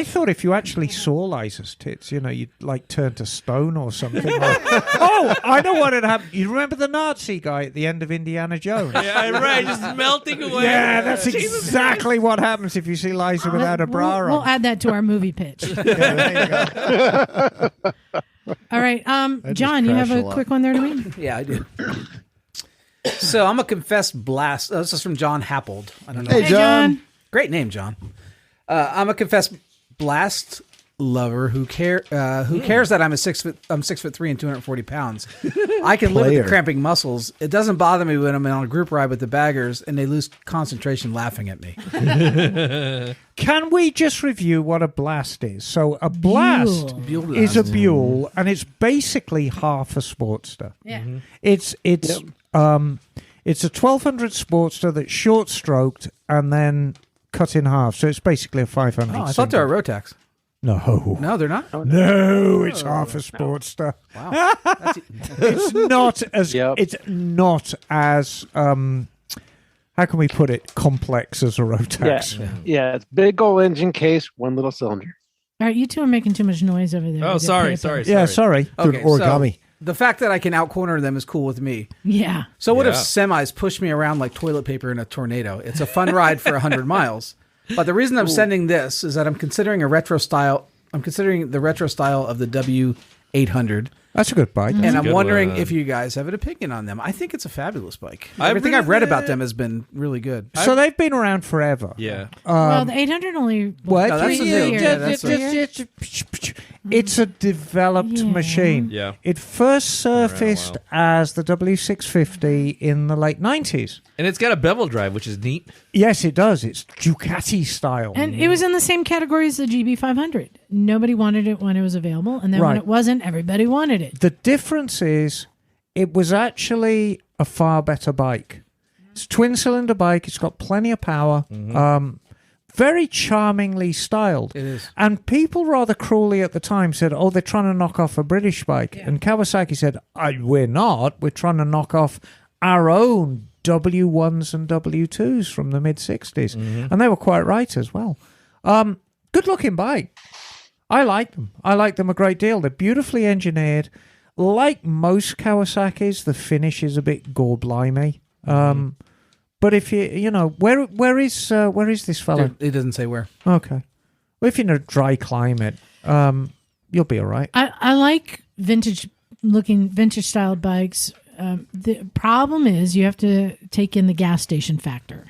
thought if you actually saw Liza's tits, you'd like turn to stone or something. Oh, I know what had happened. You remember the Nazi guy at the end of Indiana Jones? Yeah, right. Just melting away. Yeah, that's exactly what happens if you see Liza without a bra on. We'll add that to our movie pitch. There you go. All right, John, you have a quick one there to me? Yeah, I do. So I'm a confessed blast. This is from John Happold. I don't know. Hey, John. Great name, John. I'm a confessed blast lover who cares that I'm 6'3" and 240 pounds. I can live with the cramping muscles. It doesn't bother me when I'm on a group ride with the baggers and they lose concentration laughing at me. Can we just review what a blast is? So a blast is a Buell, and it's basically half a Sportster. Yeah. Mm-hmm. It's a 1200 Sportster that's short stroked and then cut in half. So it's basically a 500. Oh, I thought they were Rotax. No, they're not. No, it's half a Sportster. Wow, It's not as. Yep. It's not as. How can we put it? Complex as a Rotax. Yeah, it's big old engine case, one little cylinder. All right, you two are making too much noise over there. Oh, sorry. Yeah, sorry. Okay, origami. So the fact that I can out-corner them is cool with me. Yeah. So what if semis push me around like toilet paper in a tornado? It's a fun ride for 100 miles. But the reason I'm sending this is that I'm considering the retro style of the W800. That's a good bike. And I'm wondering if you guys have an opinion on them. I think it's a fabulous bike. Everything I've read about them has been really good. So they've been around forever. Yeah. Well, the 800 only... What? No, that's the new. years. Yeah, that's It's a developed machine. Yeah. It first surfaced as the W650 in the late 90s. And it's got a bevel drive, which is neat. Yes, it does. It's Ducati style. And it was in the same category as the GB500. Nobody wanted it when it was available, and then when it wasn't, everybody wanted it. The difference is it was actually a far better bike. It's a twin-cylinder bike. It's got plenty of power. Very charmingly styled. It is. And people rather cruelly at the time said, oh, they're trying to knock off a British bike. Yeah. And Kawasaki said, we're not. We're trying to knock off our own W1s and W2s from the mid-60s. And they were quite right as well. Good-looking bike. I like them. I like them a great deal. They're beautifully engineered. Like most Kawasaki's, the finish is a bit gorblimey. But if where is this fella? It doesn't say where. Okay. Well, if you're in a dry climate, you'll be all right. I like vintage styled bikes. The problem is you have to take in the gas station factor.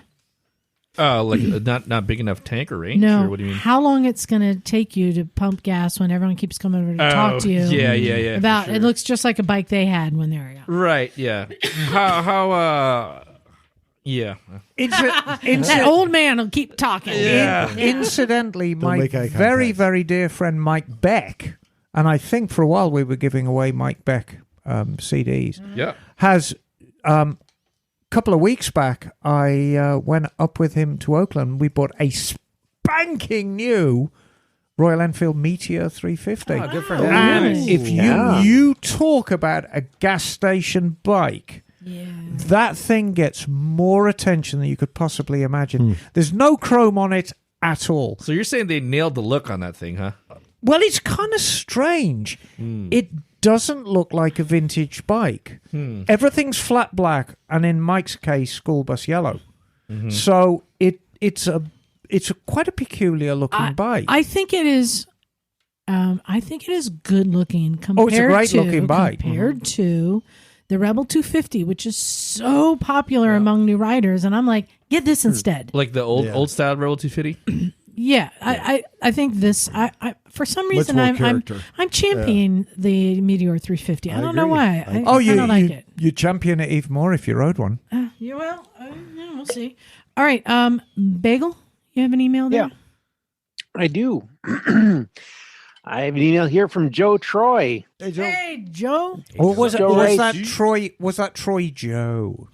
Like not big enough tank or range? No. Or what do you mean? How long it's going to take you to pump gas when everyone keeps coming over to talk to you? Yeah. About sure. it looks just like a bike they had when they were young. Right, yeah. Yeah. That old man will keep talking. Yeah. Incidentally, my make eye very, contact. very dear friend Mike Beck, and I think for a while we were giving away Mike Beck CDs, Yeah. has couple of weeks back, I went up with him to Oakland. We bought a spanking new Royal Enfield Meteor 350. Oh, good for him. And if you talk about a gas station bike, that thing gets more attention than you could possibly imagine. There's no chrome on it at all. So you're saying they nailed the look on that thing, huh? Well, it's kind of strange. It doesn't look like a vintage bike. Everything's flat black, and in Mike's case, school bus yellow. So it's quite a peculiar looking bike. I think it is. I think it is good looking compared it's a great looking bike compared to the Rebel 250, which is so popular among new riders. And I'm like, get this instead. Like the old style Rebel 250? Yeah, I think this. I for some reason I'm championing the Meteor 350. I don't know why. I don't like it. You champion it even more if you rode one. Yeah, we'll see. All right, Bagel, you have an email there? Yeah, I do. I have an email here from Joe Troy. Hey, Joe. Or was that Joe. Troy? Was that Troy Joe?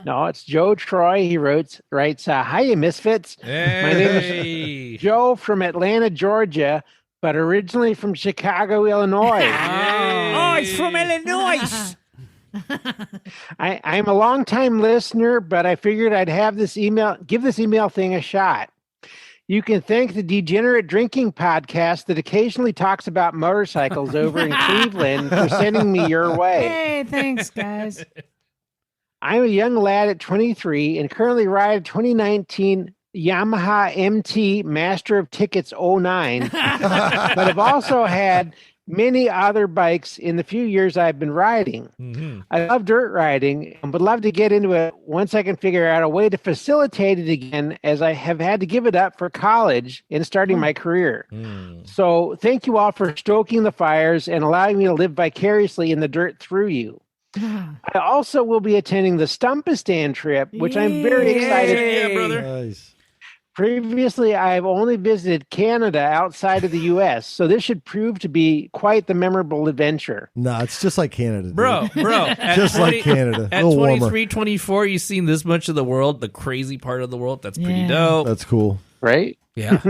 No, it's Joe Troy. He writes, "Hiya, Misfits. Hey. My name is Joe from Atlanta, Georgia, but originally from Chicago, Illinois. Guys from Illinois. I'm a long-time listener, but I figured I'd give this email thing a shot. You can thank the Degenerate Drinking podcast that occasionally talks about motorcycles over in Cleveland for sending me your way. Hey, thanks, guys. I'm a young lad at 23 and currently ride a 2019 Yamaha MT Master of Tickets 09, but I've also had many other bikes in the few years I've been riding. Mm-hmm. I love dirt riding and would love to get into it once I can figure out a way to facilitate it again, as I have had to give it up for college and starting my career. So thank you all for stoking the fires and allowing me to live vicariously in the dirt through you. I also will be attending the Stumpistan trip, which I'm very excited. Yeah, brother. Nice. Previously, I've only visited Canada outside of the U.S., so this should prove to be quite the memorable adventure. No, it's just like Canada. Dude. Bro. Just like Canada. At A little 23, warmer. 24, you've seen this much of the world, the crazy part of the world. That's pretty dope. That's cool. Right? Yeah.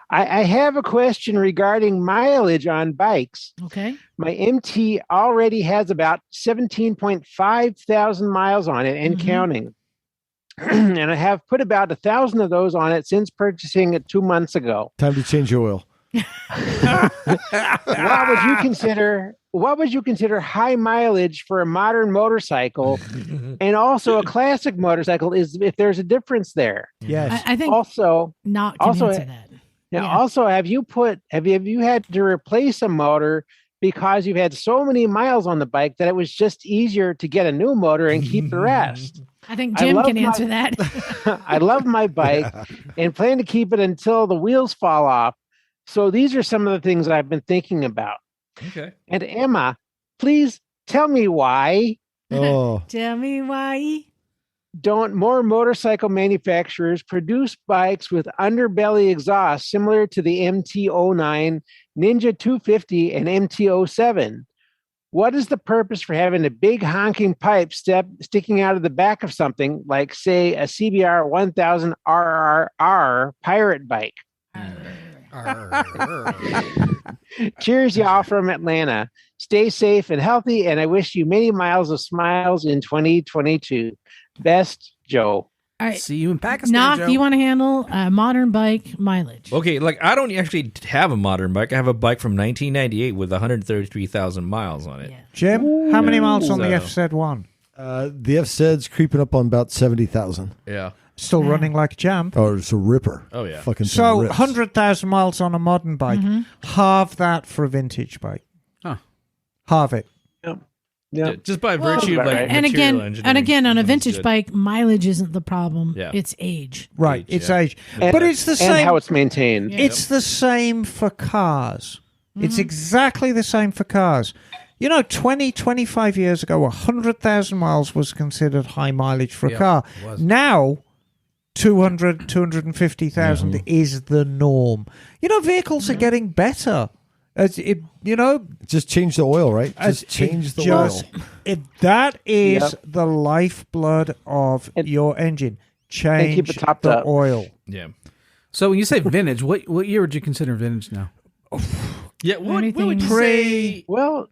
I have a question regarding mileage on bikes. Okay. My MT already has about 17.5 thousand miles on it and counting. And I have put about 1,000 of those on it since purchasing it 2 months ago. Time to change your oil. What would you consider high mileage for a modern motorcycle and also a classic motorcycle, is if there's a difference there? Yes. I think Also, not can answer that. Now, Yeah. also, have you had to replace a motor because you've had so many miles on the bike that it was just easier to get a new motor and keep the rest? I think Jim can answer that. I love my bike and plan to keep it until the wheels fall off. So these are some of the things I've been thinking about. Okay. And Emma, please tell me why Oh, Tell me why. don't more motorcycle manufacturers produce bikes with underbelly exhaust similar to the MT-09, Ninja 250, and MT-07? What is the purpose for having a big honking pipe sticking out of the back of something like, say, a CBR 1000 RRR pirate bike? Cheers, y'all from Atlanta. Stay safe and healthy, and I wish you many miles of smiles in 2022. Best, Joe. All right. See you in Pakistan, Knock, Joe. you want to handle modern bike mileage? Okay, like I don't actually have a modern bike. I have a bike from 1998 with 133,000 miles on it. Yeah. Jim, how many miles on the So- FZ1? the FZ's creeping up on about 70,000. Yeah. Still running like a jam. Oh, it's a ripper. Oh, yeah. Fucking thing So, rips. 100,000 miles on a modern bike. Halve that for a vintage bike. Huh. Halve it. Yeah. Just by virtue of Well, like right. and material again, engineering, on a sounds vintage good. bike, mileage isn't the problem. Yeah. It's age. Right, Age, it's yeah. age. And- But it's the And same. how it's maintained. It's the same for cars. It's exactly the same for cars. You know, 20, 25 years ago, 100,000 miles was considered high mileage for a Yeah, car. it was. Now, 200, 250,000 is the norm. You know, vehicles are getting better. As it, you know, Just change the oil, right? as Just change it the just- oil. that is Yep. the lifeblood of And- your engine. Change keep it topped the up. oil. Yeah. So when you say vintage, what year would you consider vintage now? Yeah. What would you Anything say? Well,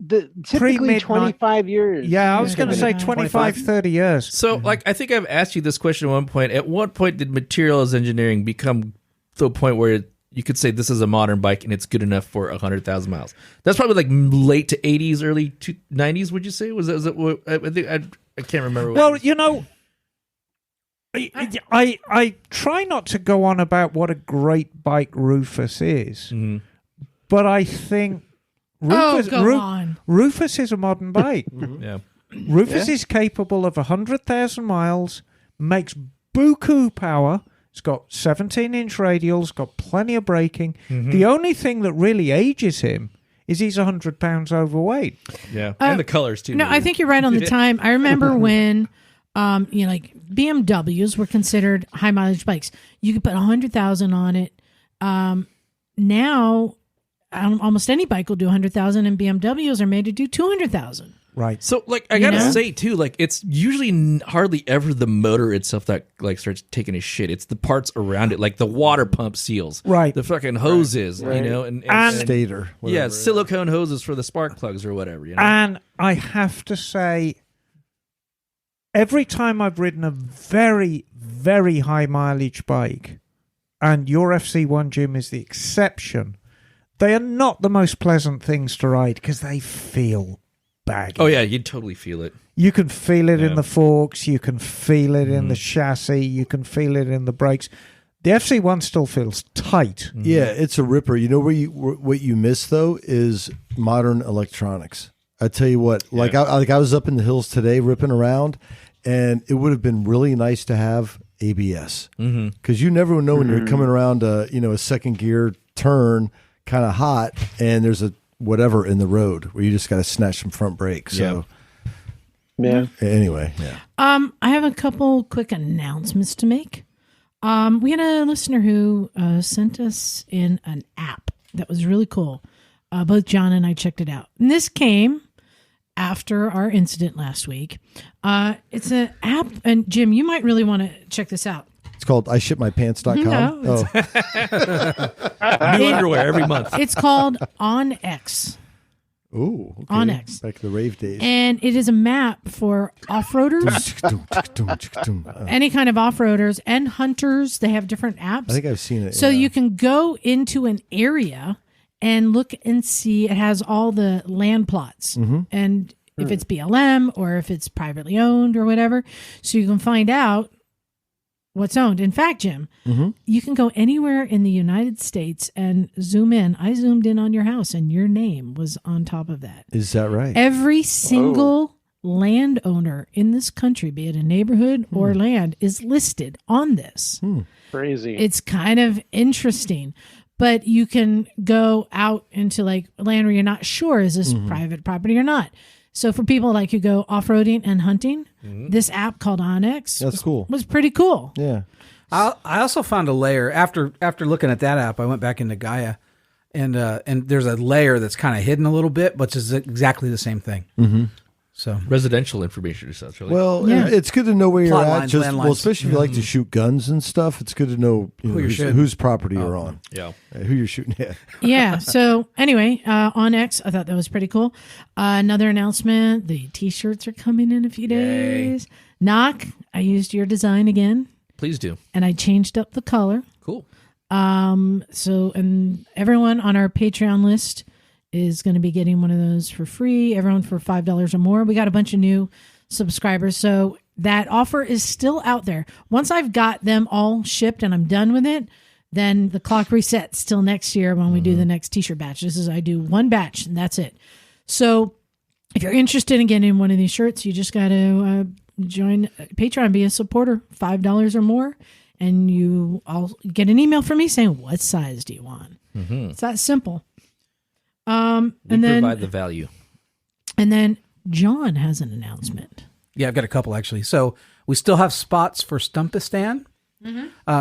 typically Pre-midnight- 25 years. Yeah, I was is going to vintage. say 25, 30 years. So, like, I think I've asked you this question at one point. At what point did materials engineering become to a point where you could say this is a modern bike and it's good enough for 100,000 miles? That's probably like late to 80s, early 90s. Would you say was that what? I think I can't remember. Well, you know, I try not to go on about what a great bike Rufus is, but I think Rufus, go on. Rufus is a modern bike. yeah. Rufus is capable of 100,000 miles, makes buku power. It's got 17-inch radials, got plenty of braking. The only thing that really ages him is he's 100 pounds overweight. Yeah, and the colors too. No, I think you're right on the time. I remember when, like BMWs were considered high mileage bikes. You could put 100,000 on it. Now, almost any bike will do 100,000, and BMWs are made to do 200,000. Right. So, like, I gotta say too, like, it's usually hardly ever the motor itself that like starts taking a shit. It's the parts around it, like the water pump seals, Right. The fucking hoses, Right. you know, And Stator. yeah, silicone hoses for the spark plugs or whatever. You know? And I have to say, every time I've ridden a very, very high mileage bike, and your FC1 Jim is the exception, they are not the most pleasant things to ride because they feel baggy. Oh yeah, you'd totally feel it. You can feel it in the forks, you can feel it in the chassis, you can feel it in the brakes. The FC1 still feels tight. Yeah, it's a ripper. You know what you miss though is modern electronics. I tell you what, like I was up in the hills today ripping around, and it would have been really nice to have ABS because you never know when you're coming around a second gear turn kind of hot and there's a whatever in the road where you just got to snatch some front brakes. So anyway, I have a couple quick announcements to make. We had a listener who sent us in an app that was really cool. Both John and I checked it out. And this came after our incident last week. It's an app, and Jim, you might really want to check this out. it's called ishitmypants.com. No, New underwear every month. It's called OnX. Ooh, okay. OnX. Back to the rave days. And it is a map for off-roaders, any kind of off-roaders and hunters. They have different apps. I think I've seen it. So you can go into an area and look and see. It has all the land plots. And if it's BLM or if it's privately owned or whatever. So you can find out what's owned. In fact, Jim, you can go anywhere in the United States and zoom in. I zoomed in on your house and your name was on top of that. Is that right? Every single landowner in this country, be it a neighborhood or land, is listed on this. Crazy. It's kind of interesting. But you can go out into like land where you're not sure, is this private property or not? So for people like who go off-roading and hunting, this app called OnX was pretty cool. Yeah. I also found a layer after looking at that app. I went back into Gaia, and there's a layer that's kind of hidden a little bit, but it's exactly the same thing. So Residential information, essentially. Well, Yeah. it's good to know where you're Plot at. lines, Just, landlines. well, especially if you like to shoot guns and stuff, it's good to know, whose property you're on, yeah. who you're shooting at. Yeah. So anyway, OnX, I thought that was pretty cool. Another announcement: the T-shirts are coming in a few days. Knock, I used your design again, Please do. and I changed up the color. Cool. So, and everyone on our Patreon list is going to be getting one of those for free. Everyone for $5 or more. We got a bunch of new subscribers. So that offer is still out there. Once I've got them all shipped and I'm done with it, then the clock resets till next year when we do the next t-shirt batch. I do one batch and that's it. So if you're interested in getting one of these shirts, you just got to join Patreon, be a supporter, $5 or more. And I'll get an email from me saying, what size do you want? It's that simple. We and then provide the value. And then John has an announcement. yeah, I've got a couple actually. So we still have spots for Stumpistan.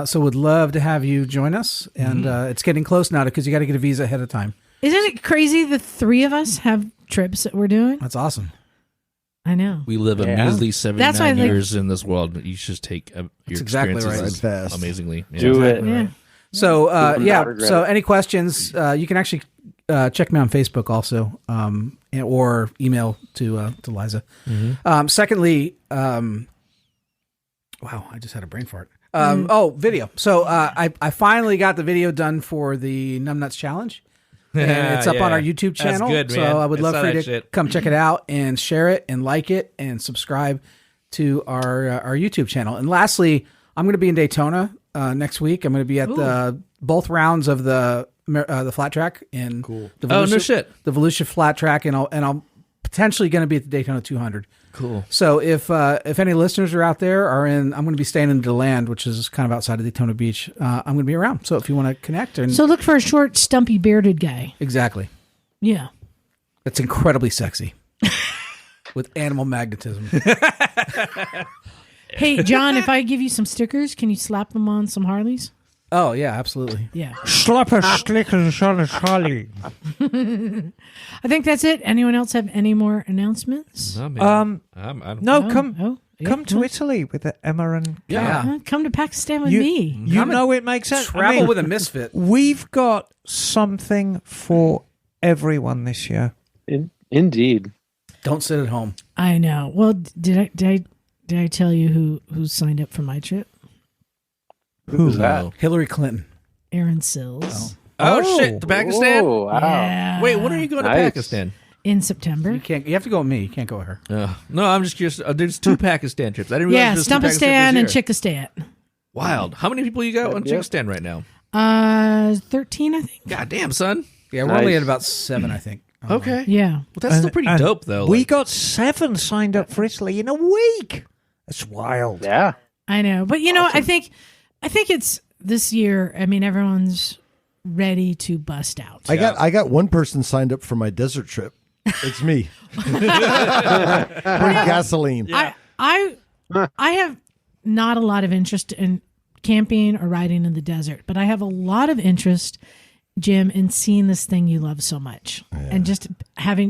So would love to have you join us, and it's getting close now because you got to get a visa ahead of time. Isn't it crazy the three of us have trips that we're doing? That's awesome. I know. We live a measly 79 That's why I think- years in this world. You should take your exactly experiences right. Fast. amazingly. Yeah. Do it. Yeah. So Without regret. So any questions? You can actually check me on Facebook also, or email to Liza. Secondly, wow, I just had a brain fart. Video. So I finally got the video done for the Numbnuts Challenge. And it's up on our YouTube channel. That's good, so man. I would love saw for you that to shit. come check it out and share it and like it and subscribe to our YouTube channel. And lastly, I'm going to be in Daytona next week. I'm going to be at both rounds of the flat track in the Oh, no Volusia, shit. the Volusia flat track, and I'm potentially going to be at the Daytona 200. Cool. So if any listeners are out there, I'm going to be staying in DeLand, which is kind of outside of Daytona Beach. I'm going to be around. So if you want to connect, and So look for a short, stumpy, bearded guy. exactly, Yeah. it's incredibly sexy with animal magnetism. Hey, John, if I give you some stickers, can you slap them on some Harleys? Oh, yeah, absolutely. Yeah. Slapper, slick, and Charlie. I think that's it. Anyone else have any more announcements? No, man. Come to Italy with Emma and Come to Pakistan with you, me. You know it makes sense. Travel with a misfit. We've got something for everyone this year. Indeed. Don't sit at home. I know. Well, did I tell you who signed up for my trip? Who's that? Hillary Clinton. Aaron Sills. Oh, shit. To Pakistan? Oh, wow. Yeah. Wait, when are you going to Pakistan? In September. You have to go with me. You can't go with her. No, I'm just curious. There's 2 Pakistan trips. I didn't realize there's 2 Pakistan Stumpastan and trips this year. Chickastan. Wild. How many people you got on Chickastan right now? 13, I think. God damn, son. Yeah, we're only at about 7, I think. Okay. Yeah. Well, that's still pretty dope, though. We got 7 signed up for Italy in a week. That's wild. Yeah. I know. But you know, I think it's this year. I mean, everyone's ready to bust out. I got one person signed up for my desert trip. It's me. Bring gasoline. Yeah. I have not a lot of interest in camping or riding in the desert, but I have a lot of interest, Jim, in seeing this thing you love so much and just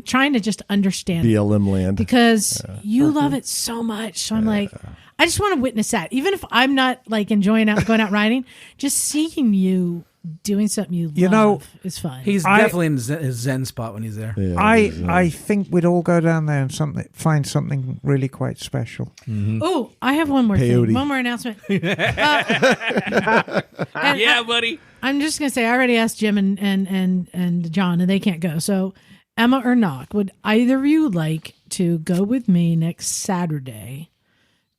trying to just understand BLM land, because you love it so much. So I'm like, I just want to witness that, even if I'm not like enjoying going out riding, just seeing you doing something you love is fun. He's definitely in his zen spot when he's there. Yeah, I think we'd all go down there and find something really quite special. Mm-hmm. Oh, I have one more thing. One more announcement. Yeah, buddy. I'm just gonna say I already asked Jim and John, and they can't go. So Emma or Knock, would either of you like to go with me next Saturday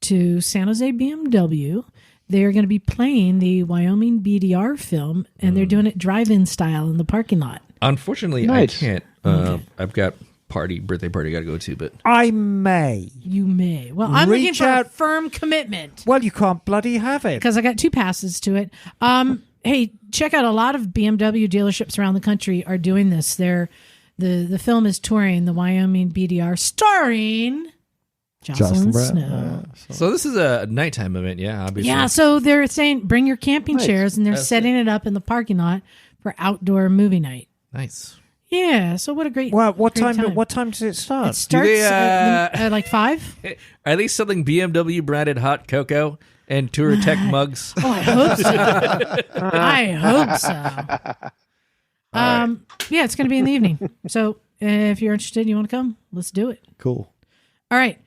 to San Jose BMW? They're going to be playing the Wyoming BDR film, and they're doing it drive-in style in the parking lot. Unfortunately, nice. I can't. I've got birthday party I got to go to, but I may. You may. Well, I'm looking for a firm commitment. Well, you can't bloody have it. Because I got 2 passes to it. Hey, check out a lot of BMW dealerships around the country are doing this. The film is touring the Wyoming BDR, starring Jocelyn Snow. So this is a nighttime event, yeah, obviously. Yeah, so they're saying bring your camping chairs, and they're setting it up in the parking lot for outdoor movie night. Nice. Yeah, so what a great what great time? What time does it start? It starts at like 5. Are they selling BMW branded hot cocoa and Touratech mugs? Oh, I hope so. I hope so. Yeah, it's going to be in the evening. So if you're interested, you want to come, let's do it. Cool. All right.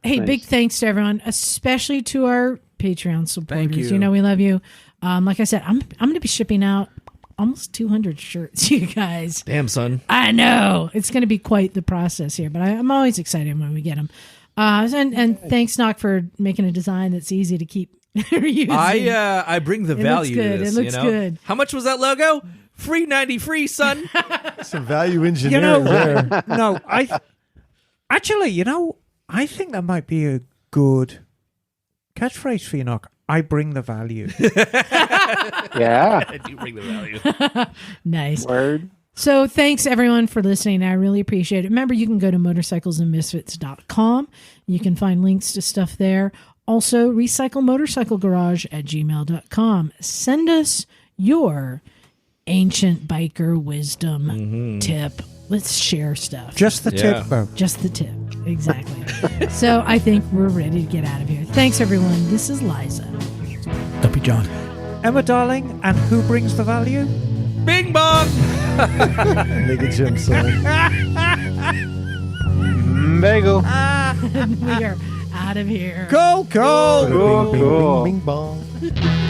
Hey, big thanks to everyone, especially to our Patreon supporters. Thank you. You know we love you. Like I said, I'm going to be shipping out almost 200 shirts, you guys. Damn, son. I know. It's going to be quite the process here, but I'm always excited when we get them. And thanks, Knock, for making a design that's easy to keep reusing. I bring the value to this. It looks good. How much was that logo? Free 90 free, son. Some value engineering there. No, actually, I think that might be a good catchphrase for you, Knock. I bring the value. Yeah. I do bring the value. Nice. Word. So thanks, everyone, for listening. I really appreciate it. Remember, you can go to motorcyclesandmisfits.com. You can find links to stuff there. Also, recyclemotorcyclegarage at gmail.com. Send us your ancient biker wisdom tip. Let's share stuff. Just the tip, though. Just the tip. Exactly. So I think we're ready to get out of here. Thanks, everyone. This is Liza. Stumpy John. Emma, darling, and who brings the value? Bing bong. Make a Jim, son. Bagel. We are out of here. Go, go. Bing, bing, bing, bing, bong.